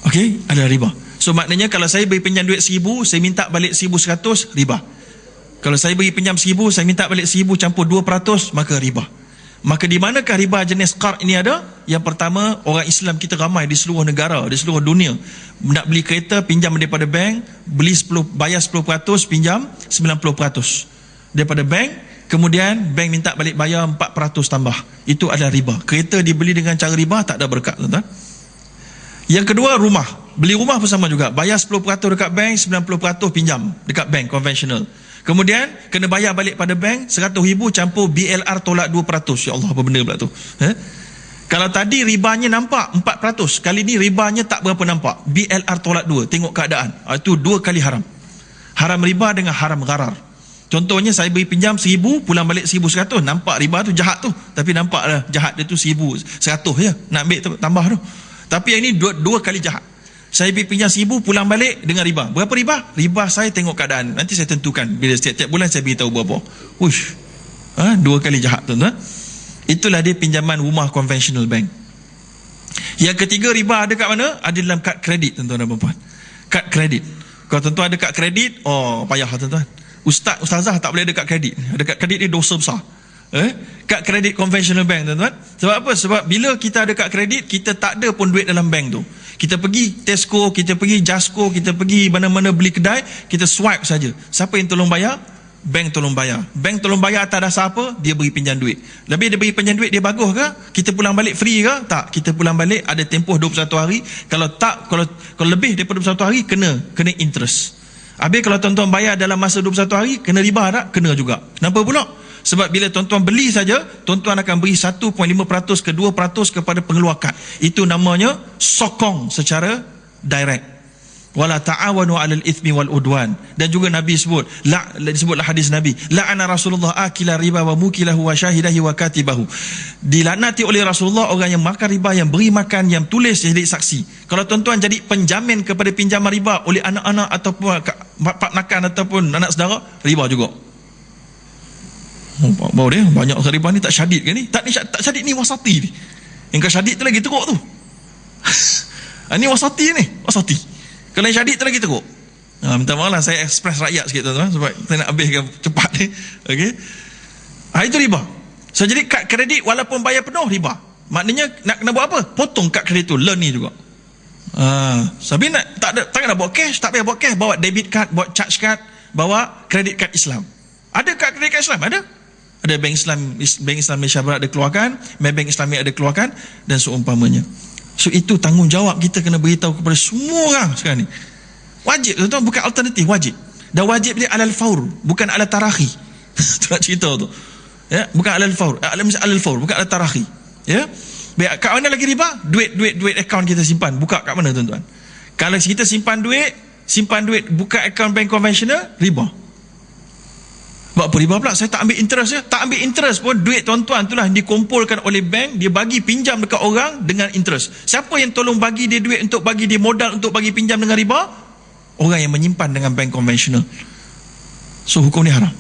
Okey, adalah riba. So maknanya kalau saya beri pinjam duit 1,000, saya minta balik 1,100, riba. Kalau saya beri pinjam 1,000, saya minta balik 1,000 campur 2%, maka riba. Maka di manakah riba jenis qard ini ada? Yang pertama, orang Islam kita ramai di seluruh negara, di seluruh dunia. Nak beli kereta, pinjam daripada bank, bayar 10%, pinjam 90% daripada bank, kemudian bank minta balik bayar 4% tambah. Itu adalah riba. Kereta dibeli dengan cara riba, tak ada berkat, tuan-tuan. Yang kedua, rumah. Beli rumah pun sama juga. Bayar 10% dekat bank, 90% pinjam dekat bank konvensional. Kemudian kena bayar balik pada bank 100,000 campur BLR tolak 2%. Ya Allah, apa benda pula tu? Kalau tadi ribanya nampak 4%, kali ni ribanya tak berapa nampak. BLR tolak 2, tengok keadaan. Itu 2 kali haram. Haram riba dengan haram gharar. Contohnya saya beri pinjam 1,000, pulang balik 1,100. Nampak riba tu jahat tu, tapi nampaklah jahat dia tu 1,100 je nak ambil tambah tu. Tapi yang ni dua kali jahat. Saya beri pinjam 1,000, pulang balik dengan riba. Berapa riba? Riba saya tengok keadaan. Nanti saya tentukan bila setiap bulan saya beritahu berapa. Uish. 2 kali jahat tu. Itulah dia pinjaman rumah konvensional bank. Yang ketiga riba ada kat mana? Ada dalam kad kredit, tuan-tuan dan puan-puan. Kad kredit. Kalau tuan-tuan ada kad kredit, payah tuan-tuan. Ustazah tak boleh ada kad kredit. Ada kad kredit ni dosa besar. Kad kredit konvensional bank, tuan-tuan. Sebab apa? Sebab bila kita ada kad kredit, kita tak ada pun duit dalam bank tu. Kita pergi Tesco, kita pergi Jasco, kita pergi mana-mana beli kedai, kita swipe saja. Siapa yang tolong bayar? Bank tolong bayar. Bank tolong bayar atas dasar apa? Dia beri pinjam duit. Lebih dia beri pinjam duit, dia bagus ke? Kita pulang balik free ke? Tak. Kita pulang balik ada tempoh 21 hari. Kalau tak, kalau lebih daripada 21 hari, kena interest. Habis kalau tuan-tuan bayar dalam masa 21 hari, kena riba tak? Kena juga. Kenapa pula? Sebab bila tuan-tuan beli saja, tuan-tuan akan beri 1.5% ke 2% kepada pengeluar kad. Itu namanya sokong secara direct. Wala ta'awanu 'alal itsmi wal udwan. Dan juga Nabi disebutlah hadis Nabi, la'ana Rasulullah akila riba wa mukilahu wa syahidahi wa katibahu. Dilaknati oleh Rasulullah orang yang makan riba, yang beri makan, yang tulis jadi saksi. Kalau tuan-tuan jadi penjamin kepada pinjaman riba oleh anak-anak ataupun pak nakan ataupun anak saudara, riba juga. Bawa dia banyak riba ni tak syadid ke ni? Tak syadid ni wasati ni. Yang kau syadid tu lagi teruk tu. Ni wasati ni, wasati. Kalau yang syadid tu lagi teruk. Minta maaf lah saya express rakyat sikit tuan-tuan sebab saya nak habiskan cepat ni. Okey. Itu riba. So jadi kad kredit walaupun bayar penuh riba. Maknanya nak kena buat apa? Potong kad kredit tu, loan ni juga. Sabi nak tak nak bawa cash, tak payah bawa cash, bawa debit card, bawa charge card, bawa kredit card Islam. Ada kad kredit card Islam? Ada bank Islam Malaysia Barat ada keluarkan, bank Islamic ada keluarkan dan seumpamanya. So itu tanggungjawab kita kena beritahu kepada semua orang sekarang ni. Wajib tuan-tuan, bukan alternatif, wajib. Dan wajib dia alal faur, bukan ala tarahi. Tu nak cerita tu. Ya, bukan alal faur, alal faur, bukan ala tarahi. Ya. Baik, kat mana lagi riba? Duit akaun kita simpan, buka kat mana tuan-tuan? Kalau kita simpan duit buka akaun bank konvensional, riba. Buat apa riba pula? Saya tak ambil interest ya. Tak ambil interest pun duit tuan-tuan itulah dikumpulkan oleh bank, dia bagi pinjam dekat orang dengan interest. Siapa yang tolong bagi dia duit untuk bagi dia modal untuk bagi pinjam dengan riba? Orang yang menyimpan dengan bank konvensional. So hukum ni haram.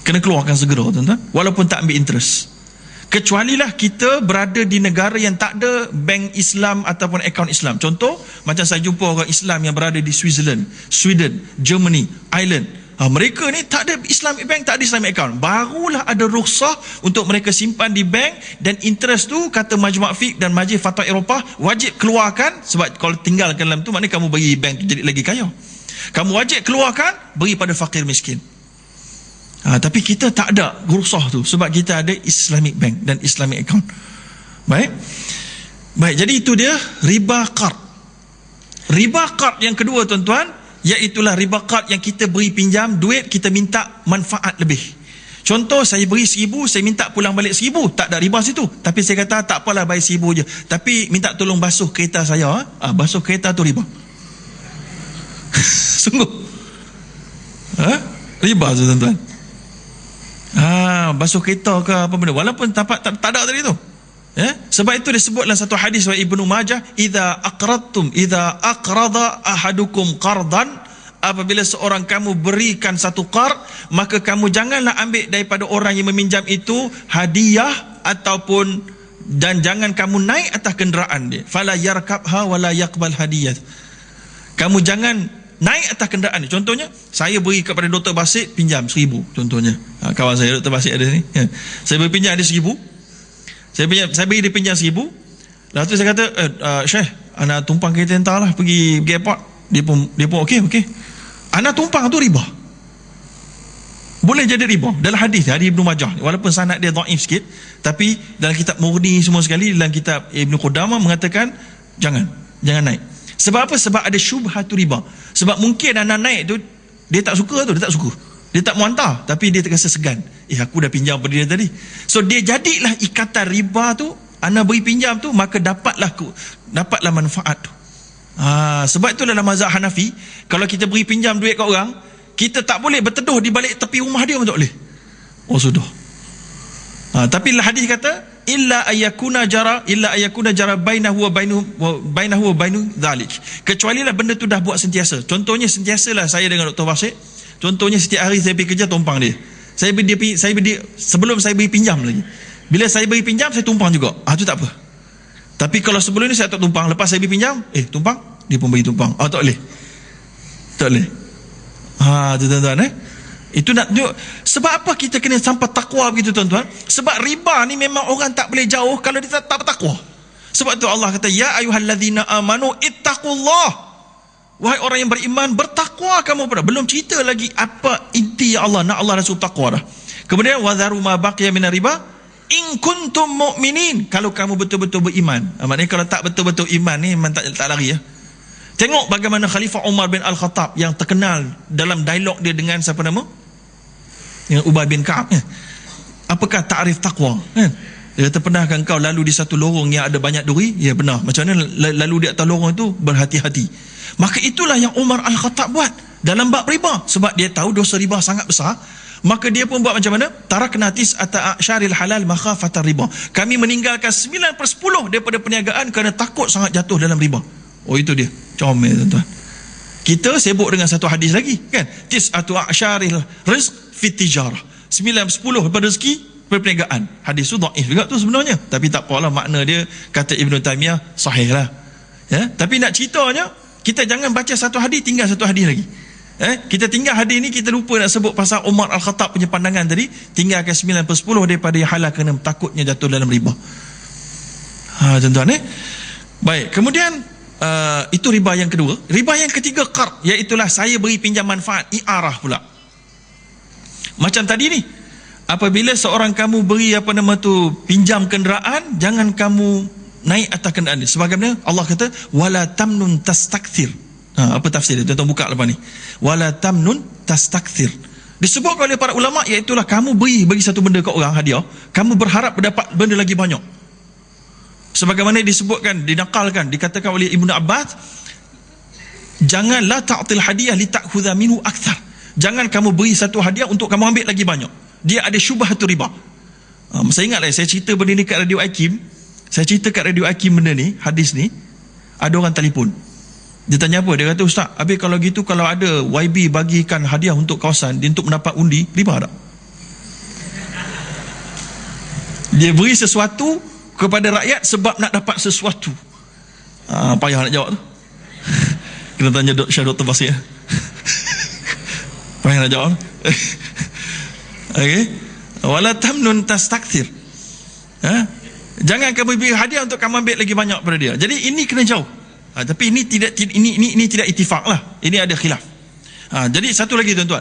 Kena keluarkan segera tuan-tuan, walaupun tak ambil interest. Kecualilah kita berada di negara yang tak ada bank Islam ataupun akaun Islam. Contoh, macam saya jumpa orang Islam yang berada di Switzerland, Sweden, Germany, Ireland. Mereka ni tak ada Islamic bank, tak ada Islamic account. Barulah ada rukhsah untuk mereka simpan di bank. Dan interest tu kata Majma' Fiqh dan Majlis Fatwa Eropah wajib keluarkan. Sebab kalau tinggalkan dalam tu, maknanya kamu bagi bank tu jadi lagi kaya. Kamu wajib keluarkan, beri pada fakir miskin. Tapi kita tak ada rukhsah tu sebab kita ada Islamic bank dan Islamic account. Baik, jadi itu dia riba qard. Riba qard yang kedua tuan-tuan, iaitulah riba qard yang kita beri pinjam duit, kita minta manfaat lebih. Contoh, saya beri 1,000, saya minta pulang balik 1,000, tak ada riba situ. Tapi saya kata tak apalah, bayar 1,000 je, tapi minta tolong basuh kereta saya. Basuh kereta tu riba. Sungguh riba tu tuan-tuan. Basuh kereta ke apa benda, walaupun tak ada tadi tu. Sebab itu disebut dalam satu hadis oleh Ibnu Majah, idza aqrada ahadukum qardan, apabila seorang kamu berikan satu qard, maka kamu janganlah ambil daripada orang yang meminjam itu hadiah ataupun, dan jangan kamu naik atas kenderaan dia, fala yarkabha wala yaqbal hadiyah. Kamu jangan naik atas kenderaan dia. Contohnya, saya beri kepada Dr. Basit pinjam 1,000 contohnya. Kawan saya Dr. Basit ada ni. Saya beri pinjam dia 1,000. Saya beri dia pinjam 1,000. Lepas tu saya kata, Syekh, ana tumpang kereta entah lah pergi airport. Dia pun okey. Ana tumpang tu riba. Boleh jadi riba. Dalam hadis Ibnu Majah, walaupun sanad dia dhaif sikit, tapi dalam kitab Mughni semua sekali, dalam kitab Ibnu Qudamah mengatakan jangan naik. Sebab apa? Sebab ada syubhat riba. Sebab mungkin ana naik tu dia tak suka tu, dia Dia tak mau hantar, tapi dia terasa segan. Aku dah pinjam pada dia tadi. So dia jadilah ikatan riba tu, ana beri pinjam tu, maka dapatlah manfaat tu. Sebab itu dalam mazhab Hanafi, kalau kita beri pinjam duit kat orang, kita tak boleh berteduh di balik tepi rumah dia pun tak boleh. Sudah. Tapi hadis kata illa ayakuna jara bainahu wa bainu dhalik. Kecuali lah benda tu dah buat sentiasa. Contohnya sentiasalah saya dengan Dr. Basit. Contohnya setiap hari saya pergi kerja tumpang dia. Saya beri sebelum saya beri pinjam lagi. Bila saya beri pinjam saya tumpang juga. Tu tak apa. Tapi kalau sebelum ni saya tak tumpang, lepas saya beri pinjam, tumpang, dia pun beri tumpang. Tak boleh. Tak boleh. Tu tuan-tuan Itu nak tunjuk sebab apa kita kena sampai takwa begitu tuan-tuan. Sebab riba ni memang orang tak boleh jauh kalau dia tak bertakwa. Sebab tu Allah kata ya ayyuhallazina amanu ittaqullah. Wahai orang yang beriman, bertakwa kamu pada. Belum cerita lagi apa inti Allah, nak Allah Rasul takwa dah. Kemudian wadharu ma baqiya minar riba in kuntum mu'minin. Kalau kamu betul-betul beriman. Maknanya kalau tak betul-betul iman ni memang tak lari ya. Tengok bagaimana Khalifah Umar bin Al-Khattab yang terkenal dalam dialog dia dengan siapa nama? Dengan Ubay bin Ka'ab. Apakah ta'rif taqwa? Dia kata, pernahkah engkau lalu di satu lorong yang ada banyak duri? Ya benar. Macam mana lalu di atas lorong itu? Berhati-hati. Maka itulah yang Umar Al-Khattab buat dalam bab riba. Sebab dia tahu dosa riba sangat besar. Maka dia pun buat macam mana? Tarakna tis'ata a'syaril halal makhafatar riba. Kami meninggalkan 9/10 daripada perniagaan kerana takut sangat jatuh dalam riba. Itu dia. Comel tuan-tuan. Kita sibuk dengan satu hadis lagi kan? Tis'atu a'syaril rizq fit tijarah. 9/10 daripada rezeki perniagaan. Hadis tu dhaif juga tu sebenarnya. Tapi tak apalah, makna dia kata Ibn Taymiyah sahih lah. Tapi nak ceritanya, kita jangan baca satu hadis tinggal satu hadis lagi. Kita tinggal hadis ni, kita lupa nak sebut pasal Umar Al-Khattab punya pandangan tadi. Tinggalkan 9/10 daripada yang halal kerana takutnya jatuh dalam riba. Tuan-tuan baik, kemudian itu riba yang kedua. Riba yang ketiga qard, iaitulah saya beri pinjam manfaat, i'arah pula. Macam tadi ni, apabila seorang kamu beri pinjam kenderaan, jangan kamu naik atas kenderaan dia. Sebagaimana Allah kata wala tamnun tastakthir. Apa tafsir dia? Tuan-tuan buka lepas ni. Wala tamnun tastakthir. Disebutkan oleh para ulama, iaitulah kamu bagi satu benda ke orang hadiah, kamu berharap mendapat benda lagi banyak. Sebagaimana disebutkan, dinakalkan, dikatakan oleh Ibnu Abbas, jangan la ta'til hadiah li ta'khudha minhu akthar. Jangan kamu beri satu hadiah untuk kamu ambil lagi banyak. Dia ada syubhatul riba. Saya ingatlah saya cerita benda ni kat Radio Hakim. Saya cerita kat Radio Hakim benda ni, hadis ni. Ada orang telefon. Dia tanya apa? Dia kata, Ustaz, habis kalau gitu, kalau ada YB bagikan hadiah untuk kawasan, dia untuk mendapat undi, riba tak? Dia beri sesuatu kepada rakyat sebab nak dapat sesuatu. Payah nak jawab tu. Kena tanya Syekh Dr. Basit. Payah nak jawab. Okey. Wala tamnun tastakthir. Jangan kamu beri hadiah untuk kamu ambil lagi banyak pada dia. Jadi ini kena jauh. Tapi ini tidak ittifaq lah. Ini ada khilaf. Jadi satu lagi tuan-tuan.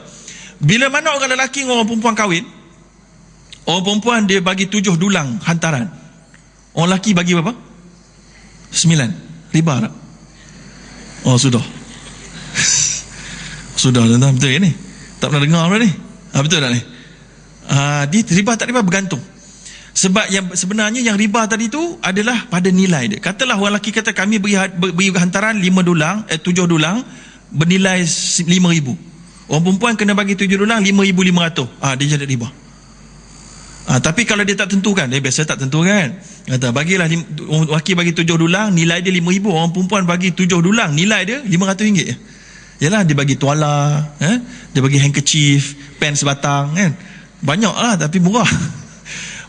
Bila mana orang lelaki dengan orang perempuan kahwin, orang perempuan dia bagi 7 dulang hantaran. Orang lelaki bagi berapa? 9. Riba tak? Sudah. Sudah tuan-tuan, betul ke ni? Tak pernah dengar apa ni? Betul tak ni? Riba tak riba bergantung. Sebab yang sebenarnya yang riba tadi tu adalah pada nilai dia. Katalah orang lelaki kata kami beri hantaran 5 dulang, 7 dulang bernilai 5,000. Orang perempuan kena bagi 7 dulang 5,500. Dia jadi riba. Tapi kalau dia tak tentukan, dia biasa tak tentu kan. Kata bagilah orang lelaki bagi 7 dulang, nilai dia 5,000. Orang perempuan bagi 7 dulang, nilai dia RM500 je. Yalah, dia bagi tuala, dia bagi handkerchief, pen sebatang kan. Banyak lah tapi murah.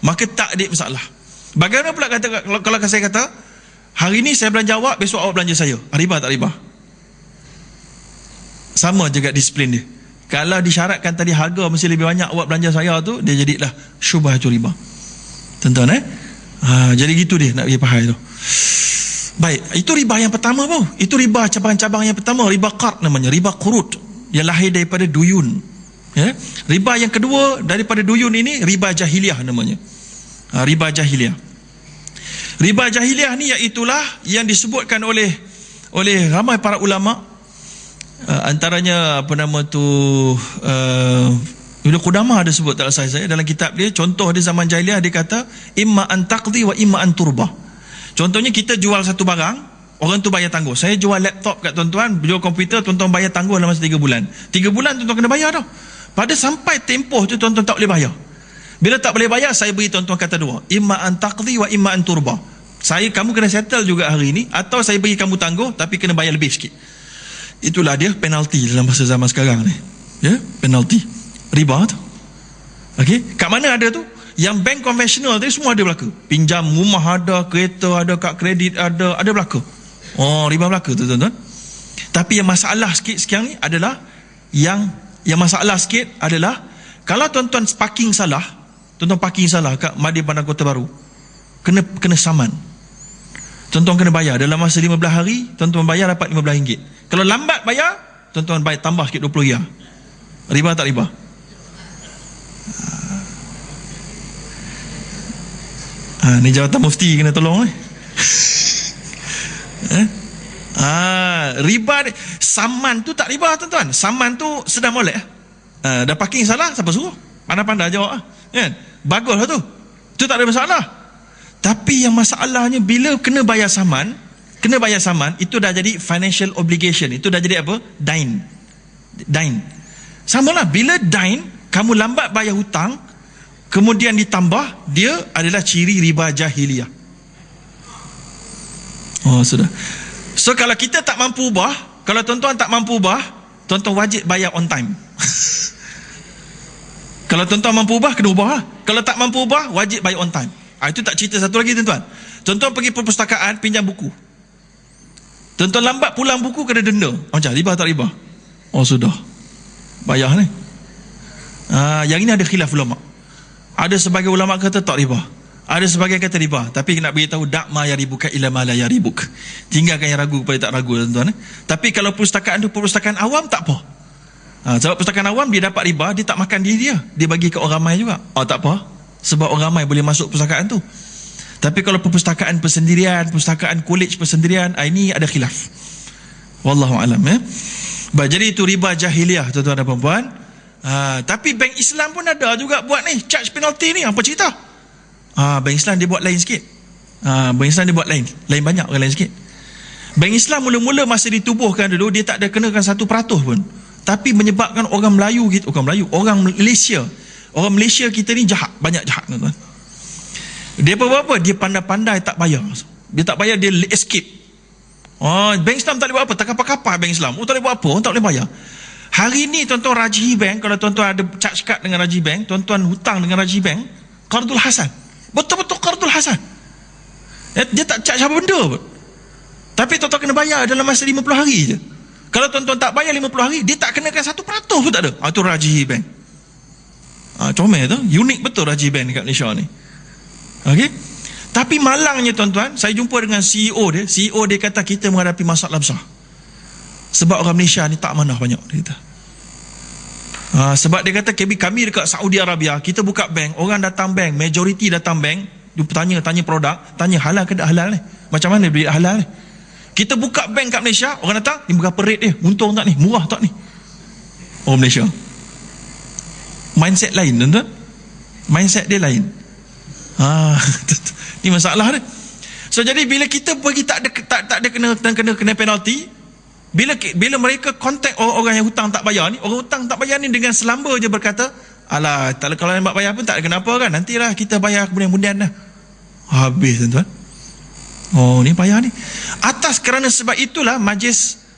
Maka tak ada masalah. Bagaimana pula kalau saya kata hari ni saya belanja awak, besok awak belanja saya, riba tak riba? Sama juga disiplin dia. Kalau disyaratkan tadi harga mesti lebih banyak awak belanja saya tu, dia jadilah syubhatul riba. Tuan-tuan jadi gitu dia nak pergi faham tu. Baik, itu riba yang pertama pun. Itu riba cabang-cabang yang pertama, riba qard namanya, riba qurud, yang lahir daripada duyun. Riba yang kedua daripada duyun ini riba jahiliah namanya. Riba jahiliah. Riba jahiliah ni iaitulah yang disebutkan oleh ramai para ulama, antaranya Ibnu Qudamah ada sebut tak salah saya dalam kitab dia, contoh dia zaman jahiliah, dia kata imma an taqdi wa imma an turba. Contohnya kita jual satu barang, orang tu bayar tangguh. Saya jual laptop kat tuan-tuan, jual komputer, tuan-tuan bayar tangguh dalam masa 3 bulan. 3 bulan tuan-tuan kena bayar dah. Pada sampai tempoh tu tuan-tuan tak boleh bayar. Bila tak boleh bayar, saya beri tuan-tuan kata dua, imma an taqdi wa imma an turba. Kamu kena settle juga hari ni, atau saya bagi kamu tangguh tapi kena bayar lebih sikit. Itulah dia penalti dalam masa zaman sekarang ni. Ya, penalti riba tu. Okey, kat mana ada tu? Yang bank konvensional tu semua ada berlaku. Pinjam rumah ada, kereta ada, kad kredit ada berlaku. Oh, riba berlaku tu tuan-tuan. Tapi yang masalah sikit sekarang ni adalah yang masalah sikit adalah kalau tuan-tuan parking salah, tuan-tuan parking salah kat Madi Bandar Kota Baru, kena saman. Tuan-tuan kena bayar dalam masa 15 hari, tuan-tuan bayar dapat RM15. Kalau lambat bayar, tuan-tuan bayar tambah sikit RM20. Riba tak riba? Ni jawatan mufti kena tolong ni. Riba ni, saman tu tak riba tuan-tuan. Saman tu sedang molek. Dah parking salah, siapa suruh? Pandai-pandai jawab kan? Bagus lah tu. Tu tak ada masalah. Tapi yang masalahnya bila kena bayar saman, itu dah jadi financial obligation. Itu dah jadi apa? Dain. Samalah, bila dain, kamu lambat bayar hutang, kemudian ditambah, dia adalah ciri riba jahiliyah. Oh, sudah. So kalau kita tak mampu ubah, kalau tuan-tuan tak mampu ubah, tuan-tuan wajib bayar on time. Kalau tuan-tuan mampu ubah, kena ubah lah. Kalau tak mampu ubah, wajib bayar on time. Itu tak cerita satu lagi tuan-tuan. Tuan-tuan pergi perpustakaan, pinjam buku. Tuan-tuan lambat pulang buku, kena denda. Macam riba tak riba? Oh, sudah. Bayar ni. Yang ini ada khilaf ulama. Ada sebagai ulama kata tak riba, ada sebagai kata riba. Tapi nak beritahu, dak ma yaribuka illa ma la yaribuk. Tinggalkan yang ragu kepada tak ragu tuan-tuan. Tapi kalau perpustakaan tu perpustakaan awam, tak apa. Sebab perpustakaan awam dia dapat riba, dia tak makan diri dia bagi ke orang ramai juga. Tak apa, sebab orang ramai boleh masuk perpustakaan tu. Tapi kalau perpustakaan persendirian, perpustakaan college persendirian, ini ada khilaf. Wallahu alam ya. Jadi itu riba jahiliah tuan-tuan dan puan-puan. Tapi bank Islam pun ada juga buat ni, charge penalty ni. Apa cerita? Bank Islam dia buat lain sikit. Bank Islam dia buat lain banyak, lain sikit. Bank Islam mula-mula masa ditubuhkan dulu, dia tak ada kenakan 1% pun. Tapi menyebabkan orang Malaysia, orang Malaysia kita ni jahat, banyak jahat tuan-tuan. Dia apa-apa, dia pandai-pandai tak bayar. Dia tak bayar, dia escape. Bank Islam tak boleh buat apa, tak kapal-kapal bank Islam. Tak boleh buat apa, orang tak boleh bayar. Hari ni tuan-tuan Rajihi Bank, kalau tuan-tuan ada charge card dengan Rajihi Bank, tuan-tuan hutang dengan Rajihi Bank, Qardul Hasan. Betul-betul Qardul Hasan. Dia tak charge apa benda pun. Tapi tuan-tuan kena bayar dalam masa 50 hari je. Kalau tuan-tuan tak bayar 50 hari, dia tak kenakan 1% pun tak ada. Itu Rajihi Bank. Comel tu, unik betul Rajihi Bank dekat Malaysia ni. Okey. Tapi malangnya tuan-tuan, saya jumpa dengan CEO dia kata kita menghadapi masalah besar. Sebab orang Malaysia ni tak amanah banyak, dia kata. Sebab dia kata kami dekat Saudi Arabia, kita buka bank, orang datang bank, majoriti datang bank, dia tanya produk, tanya halal ke tak halal ni, macam mana beli halal ni. Kita buka bank kat Malaysia, orang datang, ni berapa rate dia, untung tak ni, murah tak ni. Orang Malaysia mindset lain tuan-tuan, mindset dia lain. Ni masalah dia. So jadi bila kita pergi tak ada kena penalti, bila mereka kontak orang yang hutang tak bayar ni, orang hutang tak bayar ni dengan selamba je berkata, alah, kalau nak bayar pun tak ada kenapa kan, nantilah kita bayar kemudian dah. Habis tuan-tuan. Ni bayar ni. Atas kerana sebab itulah Majlis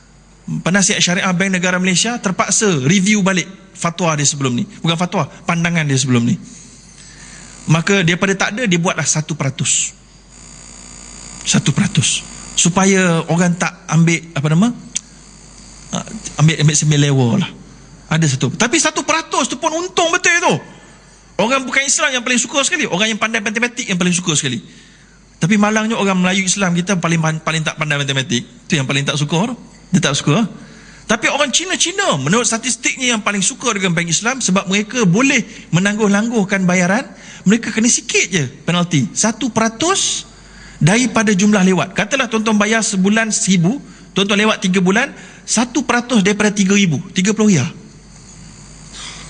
Penasihat Syariah Bank Negara Malaysia terpaksa review balik fatwa dia sebelum ni. Bukan fatwa, pandangan dia sebelum ni. Maka daripada tak ada, dia buatlah 1%. 1%. Supaya orang tak ambil ambil sembelewa lah. Ada satu. Tapi 1% tu pun untung betul tu. Orang bukan Islam yang paling suka sekali, orang yang pandai matematik yang paling suka sekali. Tapi malangnya orang Melayu Islam kita paling tak pandai matematik. Tu yang paling tak suka tu. Dia tak suka. Tapi orang Cina menurut statistiknya yang paling suka dengan bank Islam, sebab mereka boleh menangguh-langguhkan bayaran. Mereka kena sikit je penalti, 1% daripada jumlah lewat. Katalah tuan-tuan bayar sebulan 1,000, tuan-tuan lewat 3 bulan, 1% daripada 3,000, 30 riyal.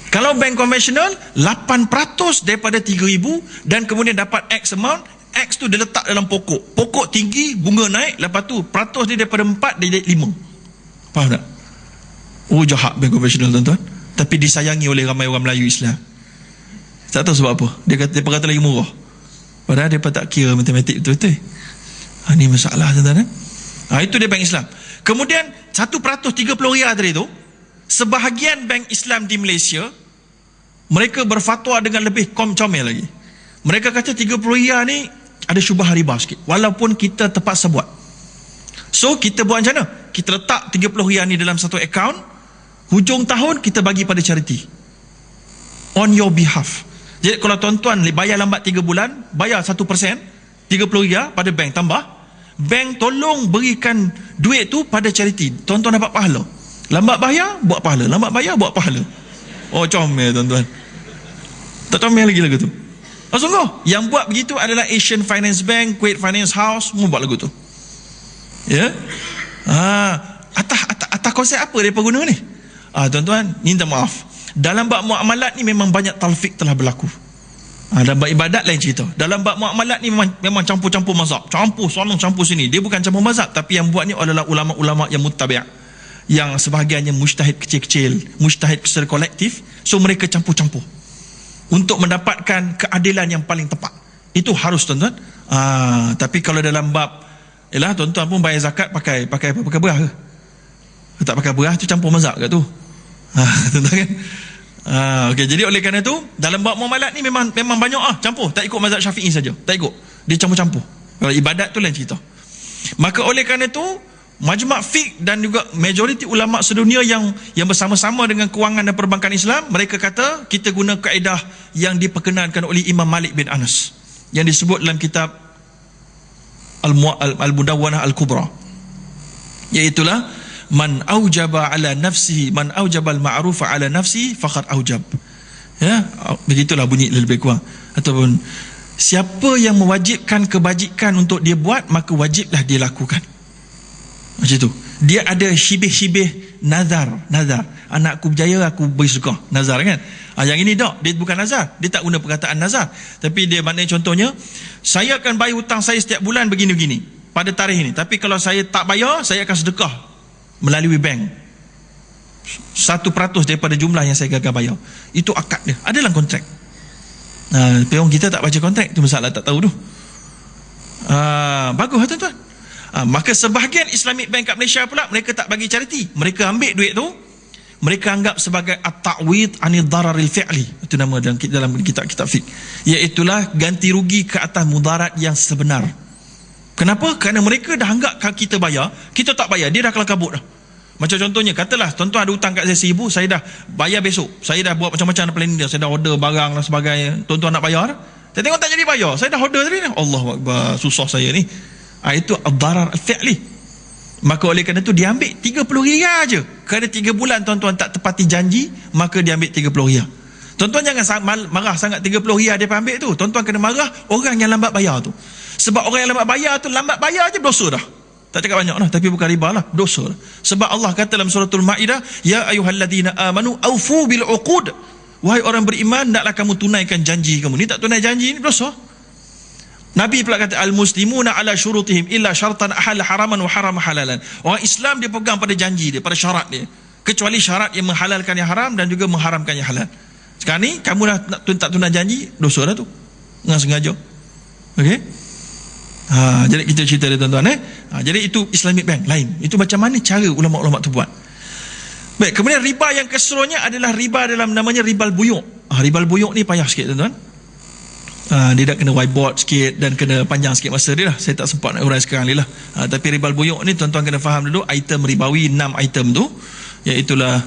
Kalau bank konvensional 8% daripada 3,000 dan kemudian dapat X amount, X tu dia letak dalam pokok. Pokok tinggi, bunga naik, lepas tu peratus dia daripada 4 dia jadi 5. Faham tak? Oh, jahat bank konvensional, tuan-tuan. Tapi disayangi oleh ramai orang Melayu Islam. Tak tahu sebab apa. Dia kata lagi murah. Padahal dia tak kira matematik betul-betul. Ini masalah, tuan-tuan. Itu dia bank Islam. Kemudian 1% 30 riyal tadi tu, sebahagian bank Islam di Malaysia mereka berfatwa dengan lebih comel lagi. Mereka kata 30 riyal ni ada syubhah riba sikit, walaupun kita terpaksa buat. So kita buat macam mana? Kita letak 30 riyal ni dalam satu akaun, hujung tahun kita bagi pada charity on your behalf. Jadi kalau tuan-tuan bayar lambat 3 bulan, bayar 1%, 30 riyal pada bank, tambah bank tolong berikan duit tu pada charity. Tuan-tuan dapat pahala. Lambat bayar, buat pahala. Lambat bayar, buat pahala. Oh, comel, tuan-tuan. Tak comel lagi lagu tu. Oh, sungguh. Yang buat begitu adalah Asian Finance Bank, Kuwait Finance House, semua buat lagu tu. Ya? Atas konsep apa mereka guna ni? Tuan-tuan, minta maaf. Dalam bab muamalat ni memang banyak talfik telah berlaku. Dalam bab ibadat lain cerita. Dalam bab muamalat ni memang campur-campur mazhab. Campur sana, campur sini. Dia bukan campur mazhab, tapi yang buat ni adalah ulama-ulama yang muttabi', yang sebahagiannya mujtahid kecil-kecil, mujtahid secara kolektif. So mereka campur-campur untuk mendapatkan keadilan yang paling tepat. Itu harus, tuan-tuan. Tapi kalau dalam bab, ialah tuan-tuan pun bayar zakat pakai beras ke? Tak pakai beras tu campur mazhab kat tu. Tuan-tuan kan? Okay, jadi oleh kerana tu dalam bab muamalat ni memang banyak campur. Tak ikut mazhab Syafi'i saja. Tak ikut. Dia campur-campur. Kalau ibadat tu lain cerita. Maka oleh kerana tu Majma' Fiqh dan juga majoriti ulama' sedunia yang bersama-sama dengan kewangan dan perbankan Islam, mereka kata kita guna kaedah yang diperkenalkan oleh Imam Malik bin Anas yang disebut dalam kitab Al-Mudawwanah Al-Kubra, iaitulah man aujaba ala nafsihi, man aujabal ma'rufa ala nafsihi faqad aujab. Ya, begitulah bunyi lebih kurang. Ataupun siapa yang mewajibkan kebajikan untuk dia buat, maka wajiblah dia lakukan. Macam tu. Dia ada syibih-syibih nazar. Anakku berjaya, aku beri sedekah. Nazar kan? Yang ini tak, dia bukan nazar. Dia tak guna perkataan nazar. Tapi dia maknanya contohnya, saya akan bayar hutang saya setiap bulan begini-begini pada tarikh ini. Tapi kalau saya tak bayar, saya akan sedekah melalui bank 1% daripada jumlah yang saya gagal bayar. Itu akad dia. Ada dalam kontrak. Peong kita tak baca kontrak. Itu masalah, tak tahu tu. Bagus tuan-tuan. Maka sebahagian Islamic Bank kat Malaysia pula, mereka tak bagi charity. Mereka ambil duit tu, mereka anggap sebagai at-ta'wid anil dararil fi'li. Itu nama dalam kitab-kitab fiqh. Iaitulah ganti rugi ke atas mudarat yang sebenar. Kenapa? Kerana mereka dah anggap kita bayar, kita tak bayar, dia dah kelam kabut dah. Macam contohnya, katalah tuan-tuan ada hutang kat saya 1,000, saya dah bayar besok, saya dah buat macam-macam planning dia, saya dah order barang dan sebagainya, tuan-tuan nak bayar, saya tengok tak jadi bayar, saya dah order tadi dah. Allahuakbar, susah saya ni. Itu ad-darar al-fi'li. Maka oleh kerana itu dia ambil 30 riyal je. Kerana 3 bulan tuan-tuan tak tepati janji, maka dia ambil 30 riyal. Tuan-tuan jangan marah sangat 30 riyal dia ambil tu. Tuan-tuan kena marah orang yang lambat bayar tu. Sebab orang yang lambat bayar je dosa dah. Tak cakap banyak lah, tapi bukan riba lah, dosa lah. Sebab Allah kata dalam suratul Ma'idah, ya ayyuhalladzina amanu aufu bil uqud. Wahai orang beriman, naklah kamu tunaikan janji kamu. Ni tak tunai janji, ni dosa. Nabi pula kata al-muslimuna ala syurutihim illa syartan ahal haraman wa haram halalan. Orang Islam dia pegang pada janji dia, pada syarat dia, kecuali syarat yang menghalalkan yang haram dan juga mengharamkan yang halal. Sekarang ni kamu dah tak tunai janji, dosa dah tu, dengan sengaja. Okey. Jadi kita cerita dia tuan-tuan jadi itu Islamic Bank lain. Itu macam mana cara ulama-ulama tu buat. Baik, kemudian riba yang keseluruhannya adalah riba dalam namanya ribal buyuk. Ribal buyuk ni payah sikit tuan-tuan. Dia dah kena whiteboard sikit dan kena panjang sikit masa dia lah. Saya tak sempat nak uraikan sekarang ni lah. Tapi ribal buyuk ni tuan-tuan kena faham dulu item ribawi, 6 item tu, iaitulah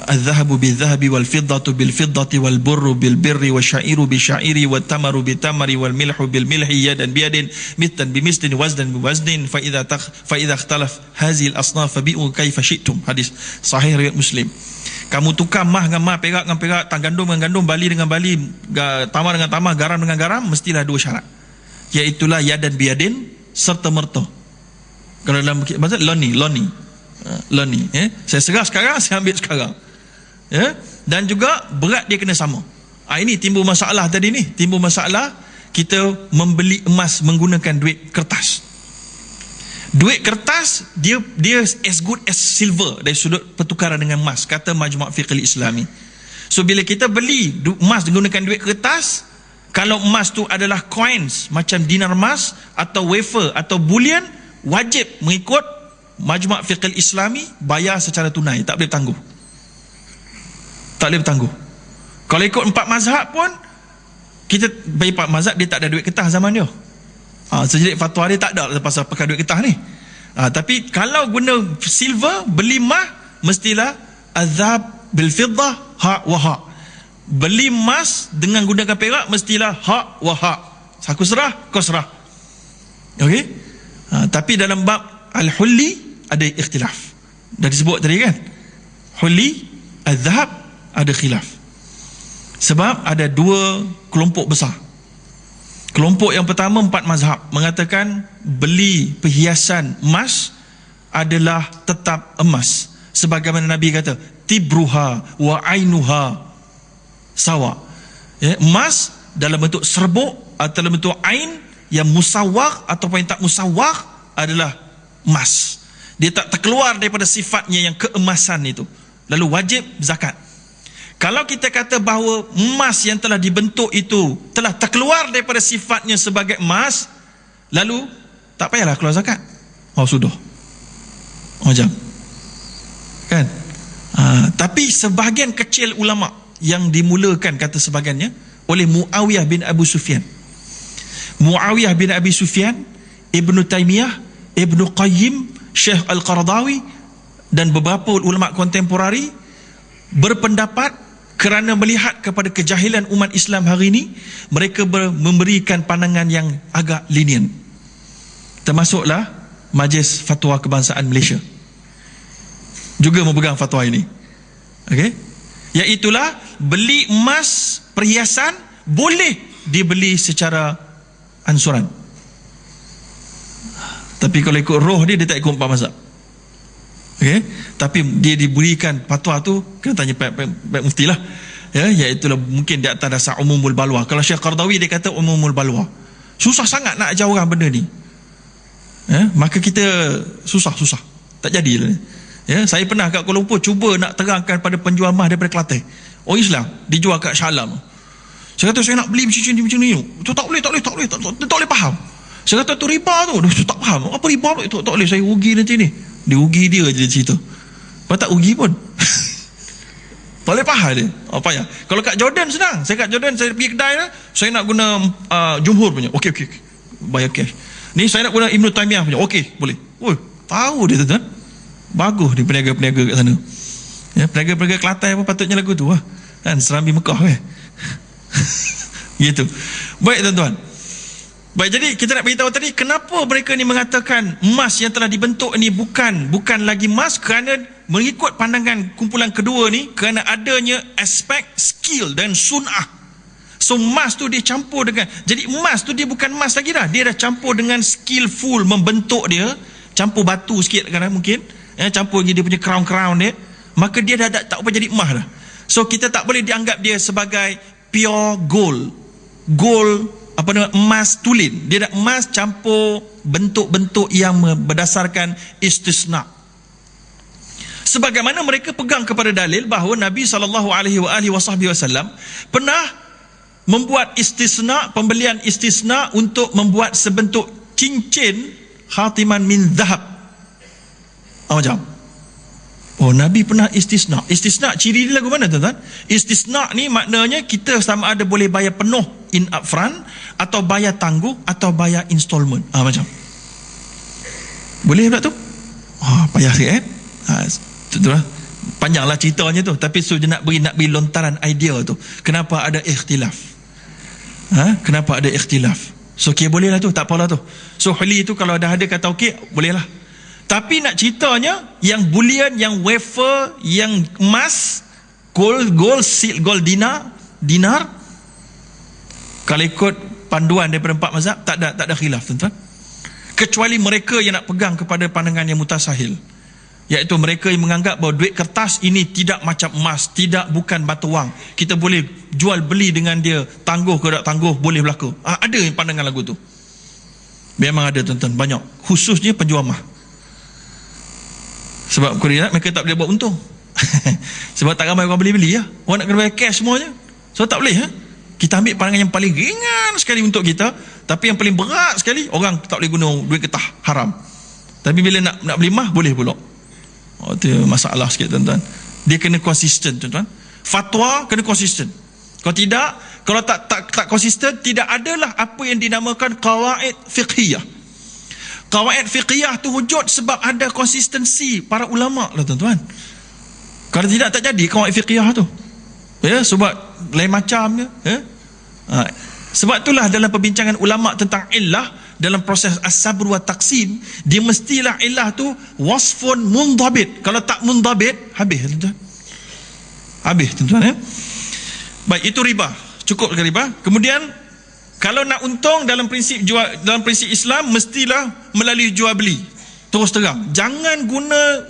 al-zahabu bil-zahabi wal-fiddatu bil-fiddati wal-burru bil-birri wal-syairu bil-syairi wal-tamaru bil-tamari wal-milhu bil-milhi yadan biyadin mittan bimislin wazdan biwaznin fa'idha ikhtalaf hazil asnaf fabi'u kaifa syi'tum. Hadis sahih riwayat Muslim. Kamu tukar mah dengan mah, perak dengan perak, gandum dengan gandum, bali dengan bali, tamar dengan tamar, garam dengan garam, mestilah 2 syarat. Iaitulah yadan biyadin serta merta. Kalau dalam maksud loni. Saya serah sekarang, saya ambil sekarang. Ya? dan juga berat dia kena sama. Ini timbul masalah tadi ni. Timbul masalah kita membeli emas menggunakan duit kertas. Duit kertas dia as good as silver dari sudut pertukaran dengan emas, kata Majmu' Fiqh Islami. So bila kita beli emas menggunakan duit kertas, kalau emas tu adalah coins macam dinar emas atau wafer atau bullion, wajib mengikut Majmu' Fiqh Islami bayar secara tunai, tak boleh bertangguh. Tak boleh bertangguh. Kalau ikut 4 mazhab pun, kita bagi 4 mazhab dia tak ada duit kertas zaman dia. Jadi fatwa dia tak ada pasal pakai duit kertas ni. Tapi kalau guna silver, beli emas, mestilah azhab bil fiddah ha wa ha. Beli emas dengan gunakan perak, mestilah ha wa ha. Aku serah, kau serah. Okey? Tapi dalam bab al-hulli ada ikhtilaf. Dah disebut tadi kan? Hulli, azhab ada khilaf. Sebab ada 2 kelompok besar. Kelompok yang pertama 4 mazhab mengatakan beli perhiasan emas adalah tetap emas. Sebagaimana Nabi kata, tibruha wa ainuha sawa. Emas dalam bentuk serbuk atau dalam bentuk ain yang musawwar ataupun yang tak musawwar adalah emas. Dia tak terkeluar daripada sifatnya yang keemasan itu. Lalu wajib zakat. Kalau kita kata bahawa emas yang telah dibentuk itu telah terkeluar daripada sifatnya sebagai emas, lalu tak payahlah keluar zakat. Sudah. Macam kan? Tapi sebahagian kecil ulama yang dimulakan, kata sebahagiannya, oleh Muawiyah bin Abu Sufyan. Muawiyah bin Abi Sufyan, Ibn Taymiyah, Ibn Qayyim, Syekh Al-Qaradawi dan beberapa ulama kontemporari berpendapat kerana melihat kepada kejahilan umat Islam hari ini, mereka memberikan pandangan yang agak lenient. Termasuklah Majlis Fatwa Kebangsaan Malaysia juga memegang fatwa ini. Okey? Iaitulah beli emas perhiasan boleh dibeli secara ansuran. Tapi kalau ikut roh dia tak ikut 4 mazhab. Okey? Tapi dia diberikan fatwa tu, kena tanya Pak Mufti lah. Iaitulah mungkin di atas dasar umumul balwa. Kalau Syekh Qaradawi dia kata umumul balwa. Susah sangat nak ajar orang benda ni. Maka kita susah. Tak jadilah. Saya pernah kat Kuala Lumpur cuba nak terangkan pada penjual emas daripada Kelantan. Orang Islam dijual kat Shah Alam. Saya kata saya nak beli macam ni. Tu tak boleh faham. Saya kata tu riba tu. Dia tak faham. Apa riba tu? Tak boleh, saya rugi nanti ni. Dia rugi dia je cerita. Kalau tak rugi pun. Tak boleh faham dia. Apa ya? Kalau kat Jordan senang. Saya kat Jordan, saya pergi kedai lah, saya nak guna Jumhur punya. Okey. Bayar cash. Ni saya nak guna Ibn Taymiyah punya. Okey, boleh. Tahu dia tuan-tuan. Bagus di peniaga-peniaga kat sana. Peniaga-peniaga Kelantan pun patutnya lagu tu lah. Kan Serambi Mekah kan. Gitu. Baik tuan-tuan. Baik, jadi kita nak beritahu tadi kenapa mereka ni mengatakan emas yang telah dibentuk ni bukan lagi emas, kerana mengikut pandangan kumpulan kedua ni, kerana adanya aspek skill dan sun'ah. So emas tu dia campur dengan, jadi emas tu dia bukan emas lagi dah, dia dah campur dengan skillful membentuk dia, campur batu sikit kan mungkin, campur dia punya crown dia, maka dia dah tak apa jadi emas dah. So kita tak boleh dianggap dia sebagai pure gold emas tulin. Dia dah emas campur bentuk-bentuk yang berdasarkan istisna. Sebagaimana mereka pegang kepada dalil bahawa Nabi SAW pernah membuat istisna, pembelian istisna untuk membuat sebentuk cincin khatiman min zahab. Macam Nabi pernah istisna. Istisna ciri dia lagu mana tuan-tuan? Istisna ni maknanya kita sama ada boleh bayar penuh in upfront, atau bayar tangguh, atau bayar installment. Macam boleh pula tu? Payah sikit Itulah panjanglah ceritanya tu, tapi nak beri lontaran idea tu. Kenapa ada ikhtilaf? Kenapa ada ikhtilaf? So boleh lah tu, tak apalah tu. So huli tu kalau ada kata okey, boleh lah. Tapi nak ceritanya yang bullion, yang wafer, yang emas, gold, gold dinar, kalau ikut panduan daripada 4 mazhab tak ada khilaf tuan-tuan. Kecuali mereka yang nak pegang kepada pandangan yang mutasahil, iaitu mereka yang menganggap bahawa duit kertas ini tidak macam emas, bukan batu wang, kita boleh jual beli dengan dia, tangguh ke tak tangguh boleh berlaku. Ada yang pandangan lagu tu, memang ada tuan-tuan, banyak, khususnya penjual mah. Sebab mereka tak boleh buat untung. Sebab tak ramai orang beli-beli ya. Orang nak kena bayar cash semuanya, so tak boleh. Kita ambil pandangan yang paling ringan sekali untuk kita, tapi yang paling berat sekali, orang tak boleh guna duit kertas, haram. Tapi bila nak beli mah boleh pula. Itu masalah sikit tuan-tuan. Dia kena konsisten tuan-tuan. Fatwa kena konsisten. Kalau tidak, kalau tak konsisten, tidak adalah apa yang dinamakan qawaid fiqhiyah. Qawaid fiqhiyah tu wujud sebab ada konsistensi para ulama lah tuan-tuan. Kalau tidak, tak jadi qawaid fiqhiyah tu. Ya, sebab lain macam ya. Sebab itulah dalam perbincangan ulama tentang illah, dalam proses as-sabr wa taqsim, dia mestilah illah tu wasfun mundabit. Kalau tak mundabit, habis tuan-tuan. Habis tuan-tuan ya. Baik, itu riba. Cukup dengan riba. Kemudian kalau nak untung dalam prinsip Islam, mestilah melalui jual beli. Terus terang. Jangan guna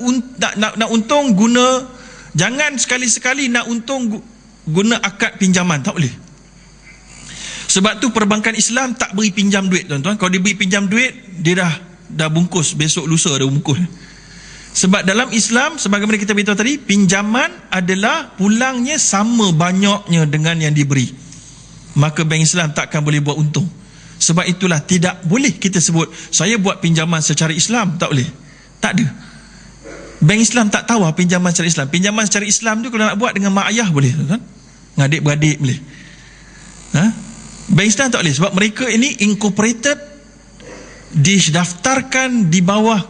nak untung guna, jangan sekali-sekali nak untung guna akad pinjaman, tak boleh. Sebab tu perbankan Islam tak beri pinjam duit tuan-tuan. Kalau dia beri pinjam duit, dia dah bungkus, besok lusa dah bungkus. Sebab dalam Islam, sebagaimana kita beritahu tadi, pinjaman adalah pulangnya sama banyaknya dengan yang diberi. Maka bank Islam takkan boleh buat untung. Sebab itulah tidak boleh kita sebut saya buat pinjaman secara Islam, tak boleh. Tak ada. Bank Islam tak tahu pinjaman secara Islam. Pinjaman secara Islam tu kalau nak buat dengan mak ayah boleh tuan-tuan. Dengan adik-beradik boleh. Bank Islam tak boleh sebab mereka ini incorporated, didaftarkan di bawah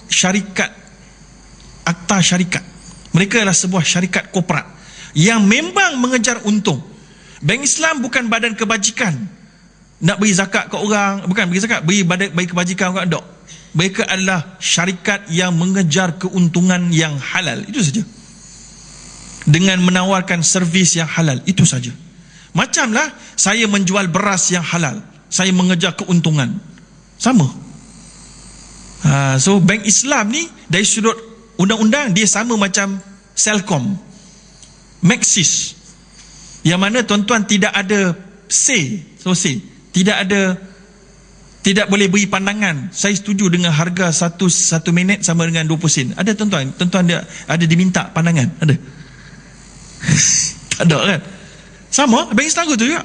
syarikat, akta syarikat. Mereka adalah sebuah syarikat korporat yang memang mengejar untung. Bank Islam bukan badan kebajikan nak beri zakat ke orang, bukan beri zakat, beri kebajikan orang, tak. Mereka adalah syarikat yang mengejar keuntungan yang halal, itu saja, dengan menawarkan servis yang halal, itu saja. Macamlah saya menjual beras yang halal, saya mengejar keuntungan, sama. So bank Islam ni dari sudut undang-undang dia sama macam Celcom, Maxis, yang mana tuan-tuan tidak ada say, tidak boleh beri pandangan. Saya setuju dengan harga satu minit sama dengan 20 sen. Ada tuan-tuan dia ada diminta pandangan, ada? Tak ada kan? Sama, bank Islam tu juga.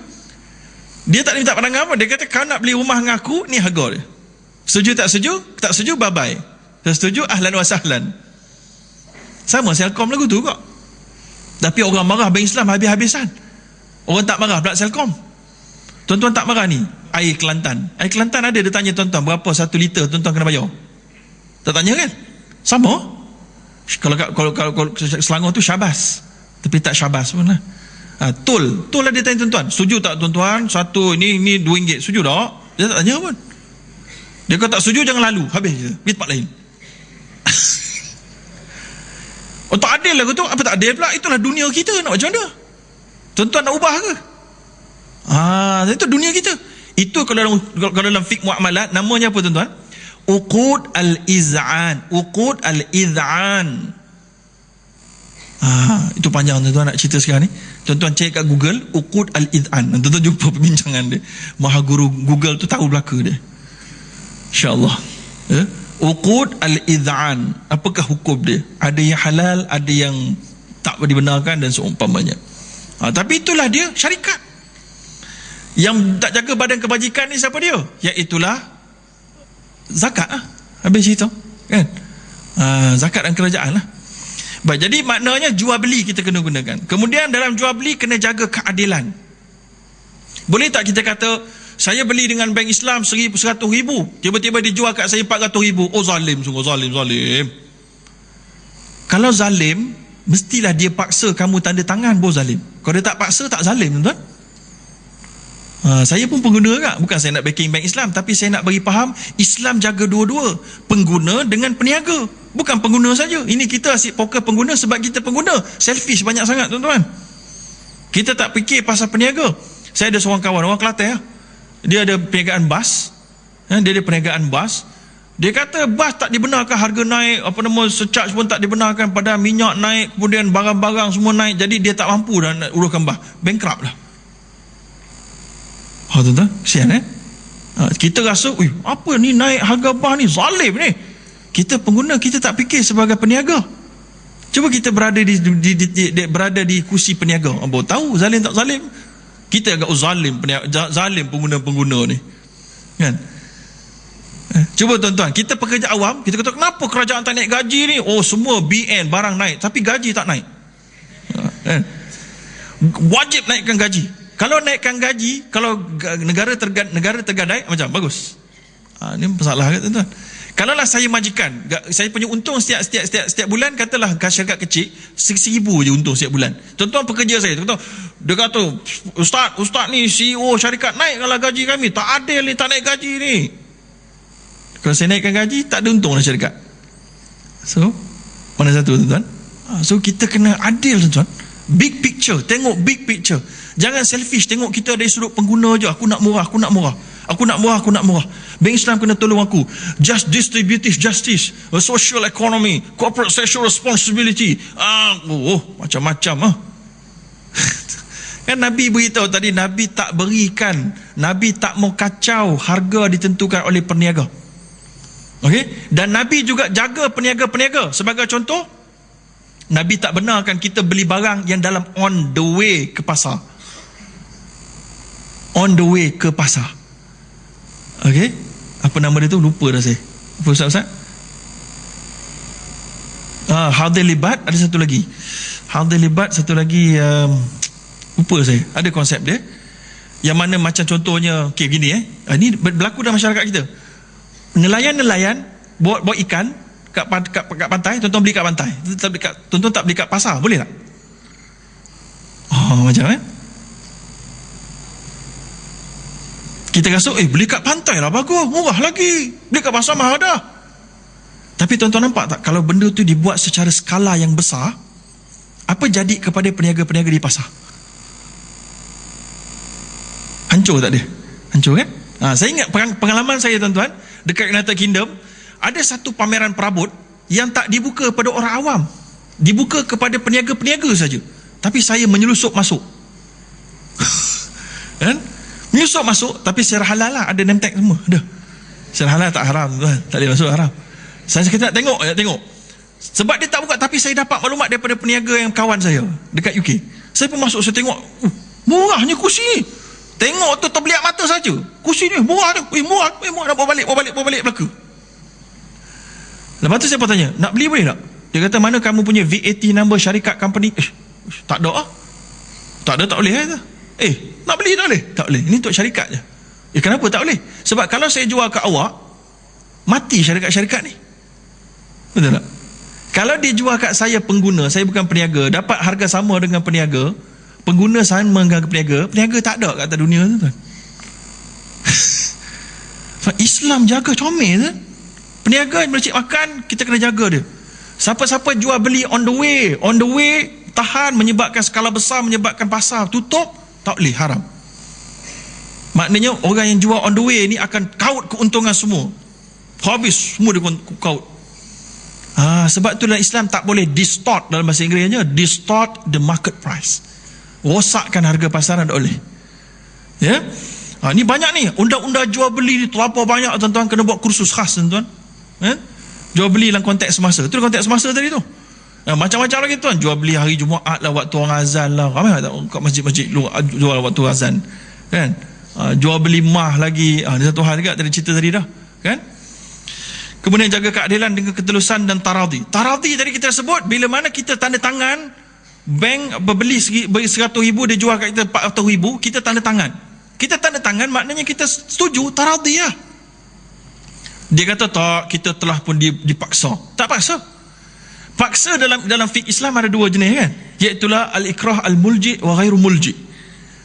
Dia tak minta pandangan apa. Dia kata kau nak beli rumah dengan aku, ni harga dia. Setuju tak setuju? Tak setuju, bye bye. Tak setuju, ahlan wa sahlan. Sama Celcom lagu tu kok. Tapi orang marah bank Islam habis-habisan. Orang tak marah pula Celcom. Tuan-tuan tak marah ni air Kelantan. Air Kelantan ada, dia tanya tuan-tuan berapa 1 liter tuan-tuan kena bayar. Tak tanya kan? Sama. Kalau Selangor tu Syabas, tapi tak Syabas pun lah. Tol lah dia tanya tuan-tuan, setuju tak tuan-tuan, satu ini RM2, setuju tak? Dia tak tanya pun. Dia kata tak setuju, jangan lalu, habis je, pergi tempat lain. Oh, tak adil lah tu. Apa tak adil pula? Itulah dunia kita, nak macam mana? Tuan-tuan nak ubah ke? Itu dunia kita. Itu kalau dalam fiqh muamalat namanya apa tuan-tuan? Uqud al-iz'an. Uqud al-iz'an. Itu panjang tuan-tuan nak cerita sekarang ni. Tuan-tuan cek kat Google Uqud al-iz'an. Tuan-tuan jumpa perbincangan dia. Maha guru Google tu tahu belaka dia. InsyaAllah. Uqud al-iz'an. Apakah hukum dia? Ada yang halal, ada yang tak dibenarkan dan seumpamanya. Tapi itulah dia syarikat. Yang tak jaga badan kebajikan ni siapa dia? Iaitulah zakat lah. Habis cerita kan? Zakat dan kerajaan lah. Baik, jadi maknanya jual beli kita kena gunakan. Kemudian dalam jual beli kena jaga keadilan. Boleh tak kita kata saya beli dengan bank Islam 100,000, tiba-tiba dijual kat saya 400,000. Oh zalim, sungguh zalim. Kalau zalim, mestilah dia paksa kamu tanda tangan baru zalim. Kalau dia tak paksa, tak zalim tuan. Saya pun pengguna juga. Bukan saya nak backing bank Islam, tapi saya nak bagi faham Islam jaga dua-dua, pengguna dengan peniaga. Bukan pengguna saja. Ini kita asyik fokus pengguna sebab kita pengguna. Selfish banyak sangat tuan-tuan. Kita tak fikir pasal peniaga. Saya ada seorang kawan, orang Kelantan. Dia ada perniagaan bas. Dia ada perniagaan bas. Dia kata bas tak dibenarkan, harga naik, surcharge pun tak dibenarkan, pada minyak naik, kemudian barang-barang semua naik, jadi dia tak mampu dah nak uruskan bas, bankrupt lah. Tuan-tuan, kesian kita rasa, apa ni naik harga bas ni, zalim ni. Kita pengguna, kita tak fikir sebagai peniaga. Cuba kita berada di kursi peniaga, baru tahu zalim tak zalim. Kita agak zalim pengguna-pengguna ni, kan? Cuba tuan-tuan, kita pekerja awam, kita kata kenapa kerajaan tak naik gaji ni? Semua BN barang naik, tapi gaji tak naik. Wajib naikkan gaji. Kalau naikkan gaji, kalau negara tergadai, macam bagus. Ini masalah, tuan-tuan. Kalaulah saya majikan, saya punya untung setiap bulan, katalah syarikat kecil 1,000 je untung setiap bulan. Tuan-tuan pekerja saya, dia kata Ustaz ni CEO syarikat, naikkanlah gaji kami, tak adil ni, tak naik gaji ni. Kalau saya naikkan gaji, tak ada untung lah syarikat. So, mana satu, tuan-tuan? So, kita kena adil, tuan-tuan. Big picture, tengok big picture. Jangan selfish, tengok kita dari sudut pengguna je. Aku nak murah. Bank Islam kena tolong aku. Just distributive justice, social economy, corporate social responsibility. Macam-macam. Kan Nabi beritahu tadi, Nabi tak berikan, Nabi tak mau kacau harga ditentukan oleh peniaga. Okey, dan Nabi juga jaga peniaga-peniaga. Sebagai contoh, Nabi tak benarkan kita beli barang yang dalam on the way ke pasar. On the way ke pasar. Okey, apa nama dia tu? Lupa dah saya. Apa Ustaz? Hadil libat, ada satu lagi. Hadil libat, satu lagi, lupa saya. Ada konsep dia. Yang mana macam contohnya, okey gini ini berlaku dalam masyarakat kita. Nelayan bawa ikan kat pantai, tuan-tuan beli kat pantai. Tuan-tuan tak beli kat pasar, boleh tak? Macam kita rasa beli kat pantai lah bagus, murah lagi. Beli kat pasar mahal dah. Tapi tuan-tuan nampak tak, kalau benda tu dibuat secara skala yang besar, apa jadi kepada peniaga-peniaga di pasar? Hancur tak dia? Hancur kan? Saya ingat pengalaman saya, tuan-tuan, dekat United Kingdom, ada satu pameran perabot yang tak dibuka kepada orang awam, dibuka kepada peniaga-peniaga saja. Tapi saya menyelusup masuk. Kan? Menyusup masuk, tapi secara halal lah, ada name tag semua. Ada. Secara halal tak haram, tuan. Tak boleh masuk, haram. Saya kata nak tengok. Sebab dia tak buka, tapi saya dapat maklumat daripada peniaga yang kawan saya dekat UK. Saya pun masuk, saya tengok, murahnya kursi ni. Tengok tu terbeliak mata saja. Kursi ni murah tu. Murah nak bawa balik Melaka. Lepas tu saya pun tanya, nak beli boleh tak? Dia kata, mana kamu punya VAT number syarikat company? Tak ada. Tak ada, tak boleh. Nak beli tak boleh? Tak boleh. Ini untuk syarikat je. Kenapa tak boleh? Sebab kalau saya jual ke awak, mati syarikat-syarikat ni. Betul tak? Kalau dia jual kat saya pengguna, saya bukan peniaga, dapat harga sama dengan peniaga, pengguna sama dengan peniaga tak ada kat atas dunia tu, tuan. Islam jaga comel, tuan. Peniaga yang cik makan, kita kena jaga dia. Siapa-siapa jual beli on the way, tahan, menyebabkan skala besar, menyebabkan pasar tutup, tak boleh, haram. Maknanya orang yang jual on the way ni akan kaut keuntungan semua. Habis semua dia kaut. Sebab tu dalam Islam tak boleh distort, dalam bahasa Inggerisnya distort the market price. Rosakkan harga pasaran tak boleh. Ya. Ni banyak ni undang-undang jual beli ni terlampau banyak, tuan-tuan. Kena buat kursus khas, tuan-tuan. Jual beli dalam konteks semasa. Itu konteks semasa tadi tu. Macam-macam lagi, tuan. Jual beli hari Jumaat lah, waktu orang azan lah. Ramai tak kat masjid-masjid jual waktu azan, kan? Jual beli mah lagi. Ada satu hal juga tadi cerita tadi dah, kan? Kemudian jaga keadilan dengan ketelusan dan taradhi. Taradhi tadi kita sebut, bila mana kita tanda tangan, bank beli 100,000, dia jual kat kita 400,000, kita tanda tangan. Kita tanda tangan maknanya kita setuju, taradhi lah. Dia kata tak, kita telah pun dipaksa. Tak paksa. Paksa dalam fiqh Islam ada dua jenis, kan? Iaitulah al-ikrah al-mulji wa ghairu mulji.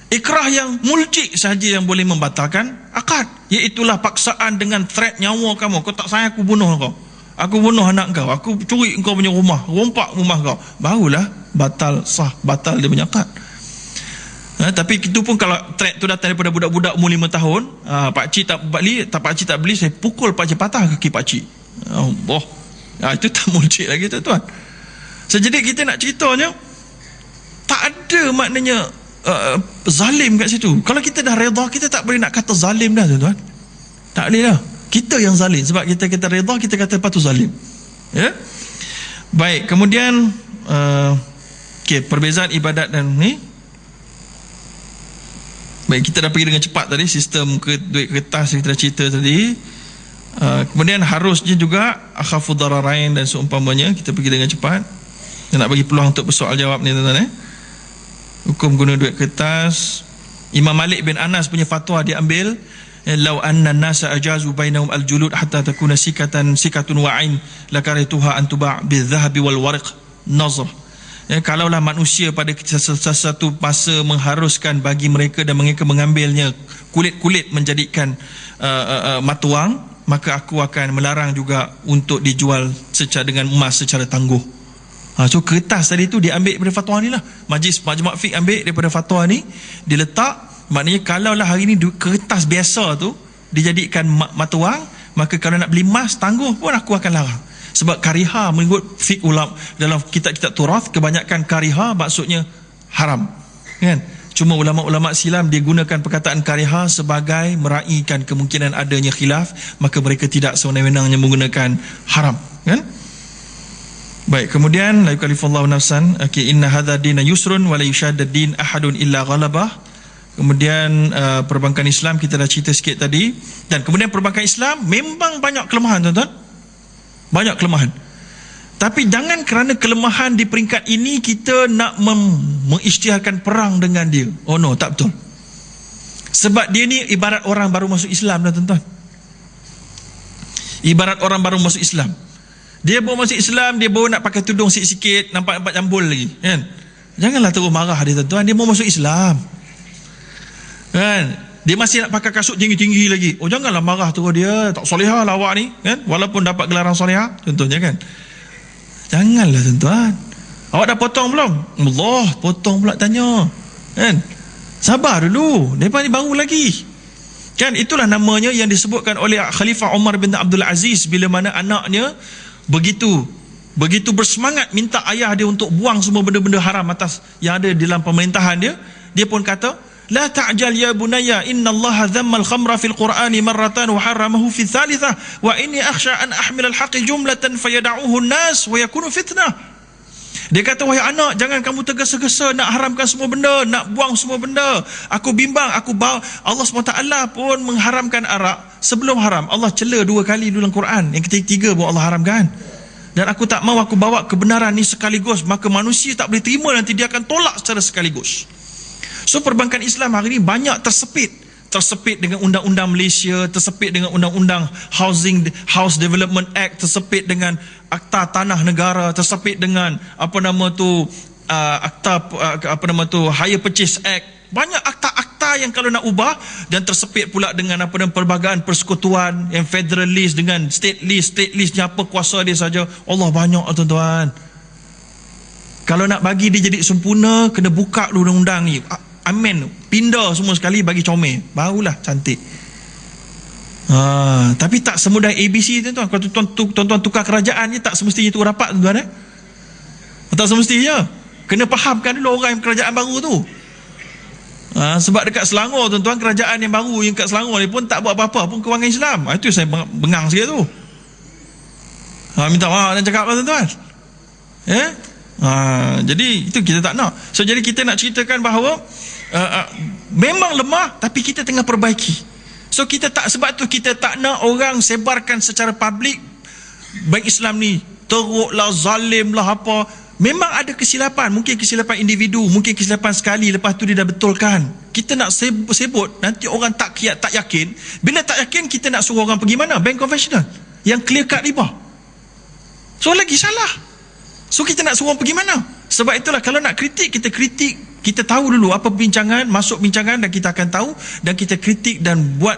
Ikrah yang mulji sahaja yang boleh membatalkan akad. Iaitulah paksaan dengan threat nyawa kamu. Kau tak sayang, aku bunuh kau. Aku bunuh anak kau. Aku curi kau punya rumah, rompak rumah kau. Barulah batal dia punya akad. Tapi itu pun kalau threat tu datang daripada budak-budak umur 5 tahun, pakcik tak beli, saya pukul pakcik, patah kaki pakcik. Allah. Itu tak murjid lagi tuan-tuan. So, jadi kita nak ceritanya, tak ada maknanya zalim kat situ. Kalau kita dah redha, kita tak boleh nak kata zalim dah tuan-tuan. Tak boleh dah. Kita yang zalim. Sebab kita redha, kita kata patut zalim. Ya. Baik, kemudian perbezaan ibadat dan ni. Baik, kita dah pergi dengan cepat tadi, sistem duit kertas yang kita dah cerita tadi. Kemudian harusnya juga akhafu dararain dan seumpamanya, kita pergi dengan cepat. Saya nak bagi peluang untuk bersoal jawab ni tuan-tuan. Hukum guna duit kertas. Imam Malik bin Anas punya fatwa dia ambil, "Lau anna an-nasa ajazu bainahum al-julud hatta takuna sikatun wa'in lakarituha an tuba' bil-dhahabi wal-warq nazr." Kalaulah manusia pada satu masa mengharuskan bagi mereka dan mereka mengambilnya kulit-kulit menjadikan mata wang, maka aku akan melarang juga untuk dijual secara dengan emas secara tangguh. So kertas tadi tu dia ambil daripada fatwa ni lah. Majma' Fiqh ambil daripada fatwa ni, dia letak. Maknanya kalaulah hari ni kertas biasa tu dijadikan mata wang, maka kalau nak beli emas tangguh pun aku akan larang. Sebab kariha mengikut fiqh ulama dalam kitab-kitab turath, kebanyakan kariha maksudnya haram, kan? Cuma ulama-ulama silam dia gunakan perkataan kariha sebagai meraihkan kemungkinan adanya khilaf, maka mereka tidak sewenang-wenangnya menggunakan haram, kan? Baik, kemudian la yukallifullahu nafsan, inna hadza dina yusrun wa la yushadda din ahadun illa ghalabah. Kemudian perbankan Islam kita dah cerita sikit tadi. Dan kemudian perbankan Islam memang banyak kelemahan tuan-tuan. Banyak kelemahan. Tapi jangan kerana kelemahan di peringkat ini kita nak mengisytiharkan perang dengan dia. Oh no, tak betul. Sebab dia ni ibarat orang baru masuk Islam dah tuan-tuan. Ibarat orang baru masuk Islam. Dia baru masuk Islam, dia baru nak pakai tudung sikit-sikit, nampak jambul lagi, kan? Janganlah terus marah dia tuan-tuan, dia baru masuk Islam, kan? Dia masih nak pakai kasut tinggi-tinggi lagi. Oh, janganlah marah terus dia, tak solehah lah awak ni, kan? Walaupun dapat gelaran solehah, contohnya, kan? Janganlah tuan-tuan. Awak dah potong belum? Allah, potong pula tanya, kan? Sabar dulu, depa ni baru lagi, kan? Itulah namanya yang disebutkan oleh Khalifah Umar bin Abdul Aziz bila mana anaknya begitu bersemangat minta ayah dia untuk buang semua benda-benda haram atas yang ada dalam pemerintahan dia. Dia pun kata, "La ta'jal ya bunayya, innallaha dhamma al-khamra fil Qur'ani marratan wa harramahu fi thalithah wa inni akhsha an ahmil al-haqqi jumlatan fayad'uhu an-nas wa yakunu fitnah." Dia kata, "Wahai anak, jangan kamu tergesa-gesa nak haramkan semua benda, nak buang semua benda. Aku bimbang, Allah SWT pun mengharamkan arak sebelum haram. Allah cela 2 kali dalam Quran. Yang ketiga baru Allah haramkan. Dan aku tak mahu aku bawa kebenaran ni sekaligus, maka manusia tak boleh terima, nanti dia akan tolak secara sekaligus." So perbankan Islam hari ini banyak tersepit dengan undang-undang Malaysia, tersepit dengan undang-undang House Development Act, tersepit dengan Akta Tanah Negara, tersepit dengan Hire Purchase Act. Banyak akta-akta yang kalau nak ubah, dan tersepit pula dengan perbagaan persekutuan yang federalist dengan state list ni apa kuasa dia saja. Allah, banyak tuan-tuan. Kalau nak bagi dia jadi sempurna, kena buka dulu undang-undang ni. Amen, pindah semua sekali, bagi comel, barulah cantik. Tapi tak semudah ABC tuan-tuan. Kalau tuan-tuan tukar kerajaan ni, tak semestinya itu rapat tuan-tuan. Tak semestinya. Kena fahamkan dulu orang yang kerajaan baru tu. Sebab dekat Selangor tuan-tuan, kerajaan yang baru yang kat Selangor ni pun tak buat apa-apa pun kewangan Islam. Itu saya bengang sikit tu. Minta maaf dan cakap lah tuan-tuan. Jadi itu kita tak nak. So jadi kita nak ceritakan bahawa memang lemah, tapi kita tengah perbaiki. So kita tak, sebab tu kita tak nak orang sebarkan secara publik bank Islam ni teruklah, zalim lah apa. Memang ada kesilapan, mungkin kesilapan individu, mungkin kesilapan sekali, lepas tu dia dah betulkan. Kita nak sebut, nanti orang tak yakin. Bila tak yakin, kita nak suruh orang pergi mana? Bank konvensional yang clear cut riba. So lagi salah. So kita nak suruh orang pergi mana? Sebab itulah kalau nak kritik, kita tahu dulu apa perbincangan, masuk bincangan, dan kita akan tahu, dan kita kritik dan buat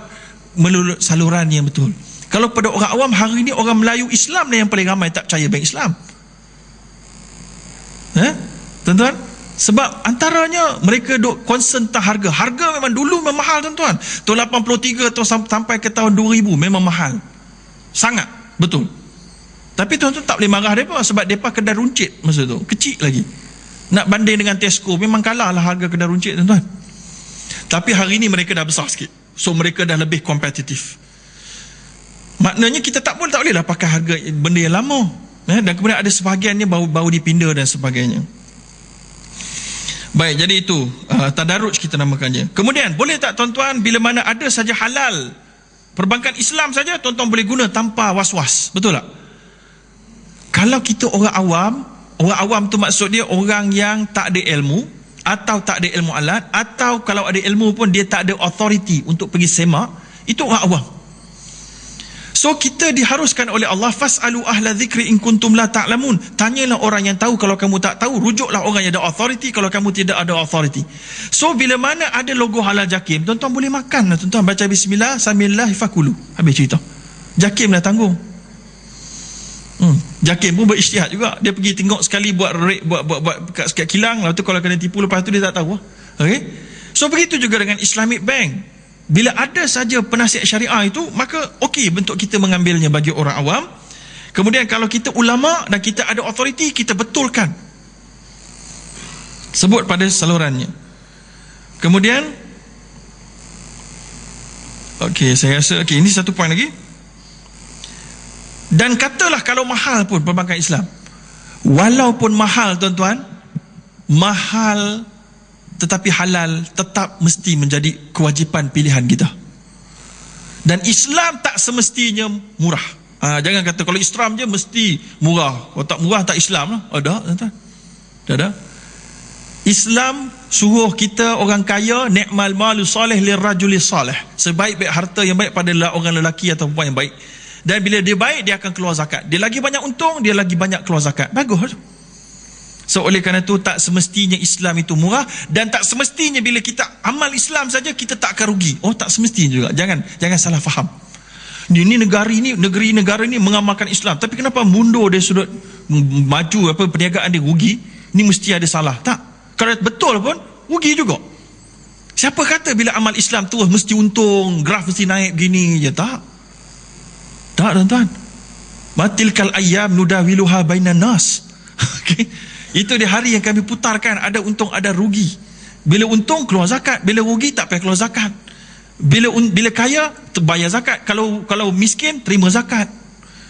melalui saluran yang betul. Kalau pada orang awam hari ini, orang Melayu Islam lah yang paling ramai tak percaya bank Islam. Tuan-tuan, sebab antaranya mereka duk concern tentang harga. Harga memang dulu memang mahal tuan-tuan. Tahun 83 atau sampai ke tahun 2000 memang mahal. Sangat, betul. Tapi tuan-tuan tak boleh marah mereka sebab mereka kedai runcit masa tu, kecil lagi. Nak banding dengan Tesco, memang kalah lah harga kedai runcit tuan-tuan. Tapi hari ni mereka dah besar sikit, so mereka dah lebih kompetitif. Maknanya kita tak boleh lah pakai harga benda yang lama, dan kemudian ada sebahagiannya baru dipinda dan sebagainya. Baik, jadi itu tadarruj kita namakannya. Kemudian boleh tak tuan-tuan, bila mana ada saja halal perbankan Islam saja, tuan-tuan boleh guna tanpa was-was, betul tak? Kalau kita orang awam tu maksud dia orang yang tak ada ilmu, atau tak ada ilmu alat, atau kalau ada ilmu pun dia tak ada authority untuk pergi semak, itu orang awam. So kita diharuskan oleh Allah, fas'alu ahla dzikri in kuntum la ta'lamun. Tanyalah orang yang tahu kalau kamu tak tahu, rujuklah orang yang ada authority kalau kamu tidak ada authority. So bila mana ada logo halal jakim, tuan-tuan boleh makan lah, tuan-tuan baca bismillah samillah fakulu. Habis cerita. Jakim lah tanggung. Jakim pun berijtihad juga. Dia pergi tengok sekali buat kat kilang, lepas tu kalau kena tipu lepas tu dia tak tahu. Okey. So begitu juga dengan Islamic Bank. Bila ada saja penasihat syariah itu, maka okey bentuk kita mengambilnya bagi orang awam. Kemudian kalau kita ulama dan kita ada authority, kita betulkan, sebut pada salurannya. Kemudian okey, saya rasa okey, ini satu poin lagi. Dan katalah kalau mahal pun perbankan Islam, walaupun mahal tuan-tuan, mahal tetapi halal tetap mesti menjadi kewajipan pilihan kita. Dan Islam tak semestinya murah. Jangan kata kalau Islam je mesti murah. Kalau tak murah tak Islam lah. Ada tuan-tuan. Ada. Islam suruh kita orang kaya, ni'mal malu salih lirrajuli salih. Sebaik-baik harta yang baik pada orang lelaki atau perempuan yang baik. Dan bila dia baik, dia akan keluar zakat. Dia lagi banyak untung, dia lagi banyak keluar zakat. Bagus. So oleh kerana itu tak semestinya Islam itu murah, dan tak semestinya bila kita amal Islam saja kita tak akan rugi. Oh, tak semestinya juga. Jangan salah faham. Ini negara ini mengamalkan Islam, tapi kenapa mundur dari sudut maju perniagaan dia rugi? Ini mesti ada salah. Tak. Kalau betul pun rugi juga. Siapa kata bila amal Islam tu mesti untung, graf mesti naik begini je? Tak, tuan-tuan. Matilkal ayyam nudawiluha bainan nas. Okey. Itu di hari yang kami putarkan, ada untung ada rugi. Bila untung keluar zakat, bila rugi tak payah keluar zakat. Bila kaya bayar zakat, kalau miskin terima zakat.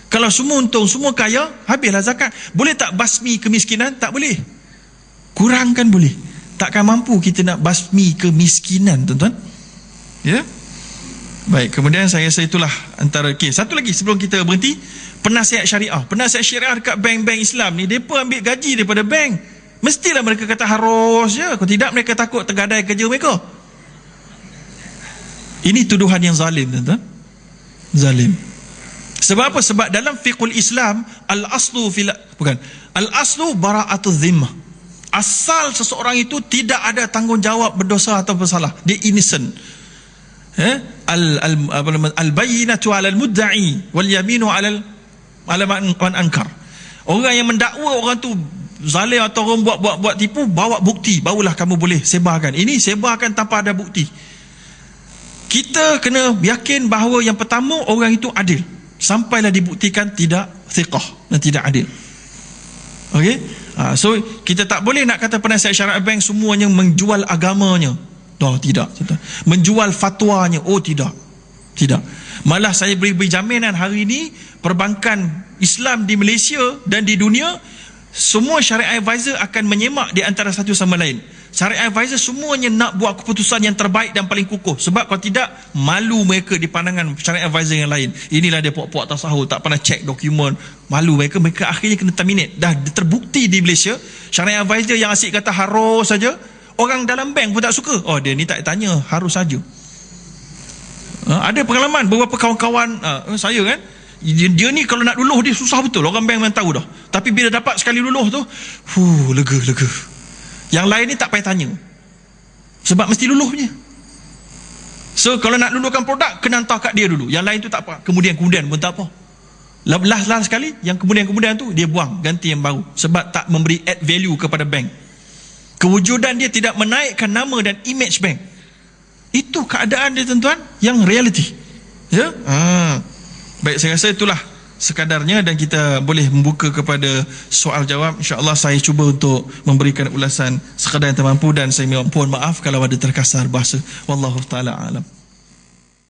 Kalau semua untung, semua kaya, habislah zakat. Boleh tak basmi kemiskinan? Tak boleh. Kurangkan boleh. Takkan mampu kita nak basmi kemiskinan, tuan-tuan. Ya? Baik, kemudian saya rasa itulah antara kes. Satu lagi sebelum kita berhenti, penasihat syariah. Penasihat syariah dekat bank-bank Islam ni, mereka ambil gaji daripada bank. Mestilah mereka kata harus je. Kalau tidak, mereka takut tergadai kerja mereka. Ini tuduhan yang zalim, tuan-tuan. Zalim. Sebab apa? Sebab dalam fiqhul Islam, al-aslu bara'atul zimmah. Asal seseorang itu tidak ada tanggungjawab berdosa atau bersalah. Dia innocent. Al-bayyinatu 'alal mudda'i wal yaminu 'alal man ankar. Orang yang mendakwa orang tu zalim atau orang buat tipu, bawa bukti, barulah kamu boleh sebarkan. Ini sebarkan tanpa ada bukti. Kita kena yakin bahawa yang pertama orang itu adil, sampailah dibuktikan tidak thiqah dan tidak adil. Okey? So kita tak boleh nak kata penasihat syariah bank semuanya menjual agamanya. Tidak. Menjual fatwanya. Tidak. Malah saya beri jaminan hari ini perbankan Islam di Malaysia dan di dunia, semua syariah advisor akan menyemak di antara satu sama lain. Syariah advisor semuanya nak buat keputusan yang terbaik dan paling kukuh. Sebab kalau tidak, malu mereka di pandangan syariah advisor yang lain. Inilah dia puak-puak tasawuf, tak pernah cek dokumen. Malu mereka akhirnya kena terminate. Dah terbukti di Malaysia, syariah advisor yang asyik kata harus saja, orang dalam bank pun tak suka. Oh, dia ni tak tanya, harus saja. Ada pengalaman beberapa kawan-kawan saya kan, dia ni kalau nak luluh dia susah betul. Orang bank memang tahu dah. Tapi bila dapat sekali luluh tu, lega. Yang lain ni tak payah tanya, sebab mesti luluh punya. So kalau nak luluhkan produk, kena hantar kat dia dulu. Yang lain tu tak apa. Kemudian pun tak apa. Last sekali, yang kemudian tu dia buang, ganti yang baru. Sebab tak memberi add value kepada bank. Kewujudan dia tidak menaikkan nama dan image bank. Itu keadaan dia, tuan-tuan, yang reality. Ya? Baik, saya rasa itulah sekadarnya dan kita boleh membuka kepada soal jawab. InsyaAllah saya cuba untuk memberikan ulasan sekadar yang termampu dan saya mohon maaf kalau ada terkasar bahasa. Wallahu ta'ala alam.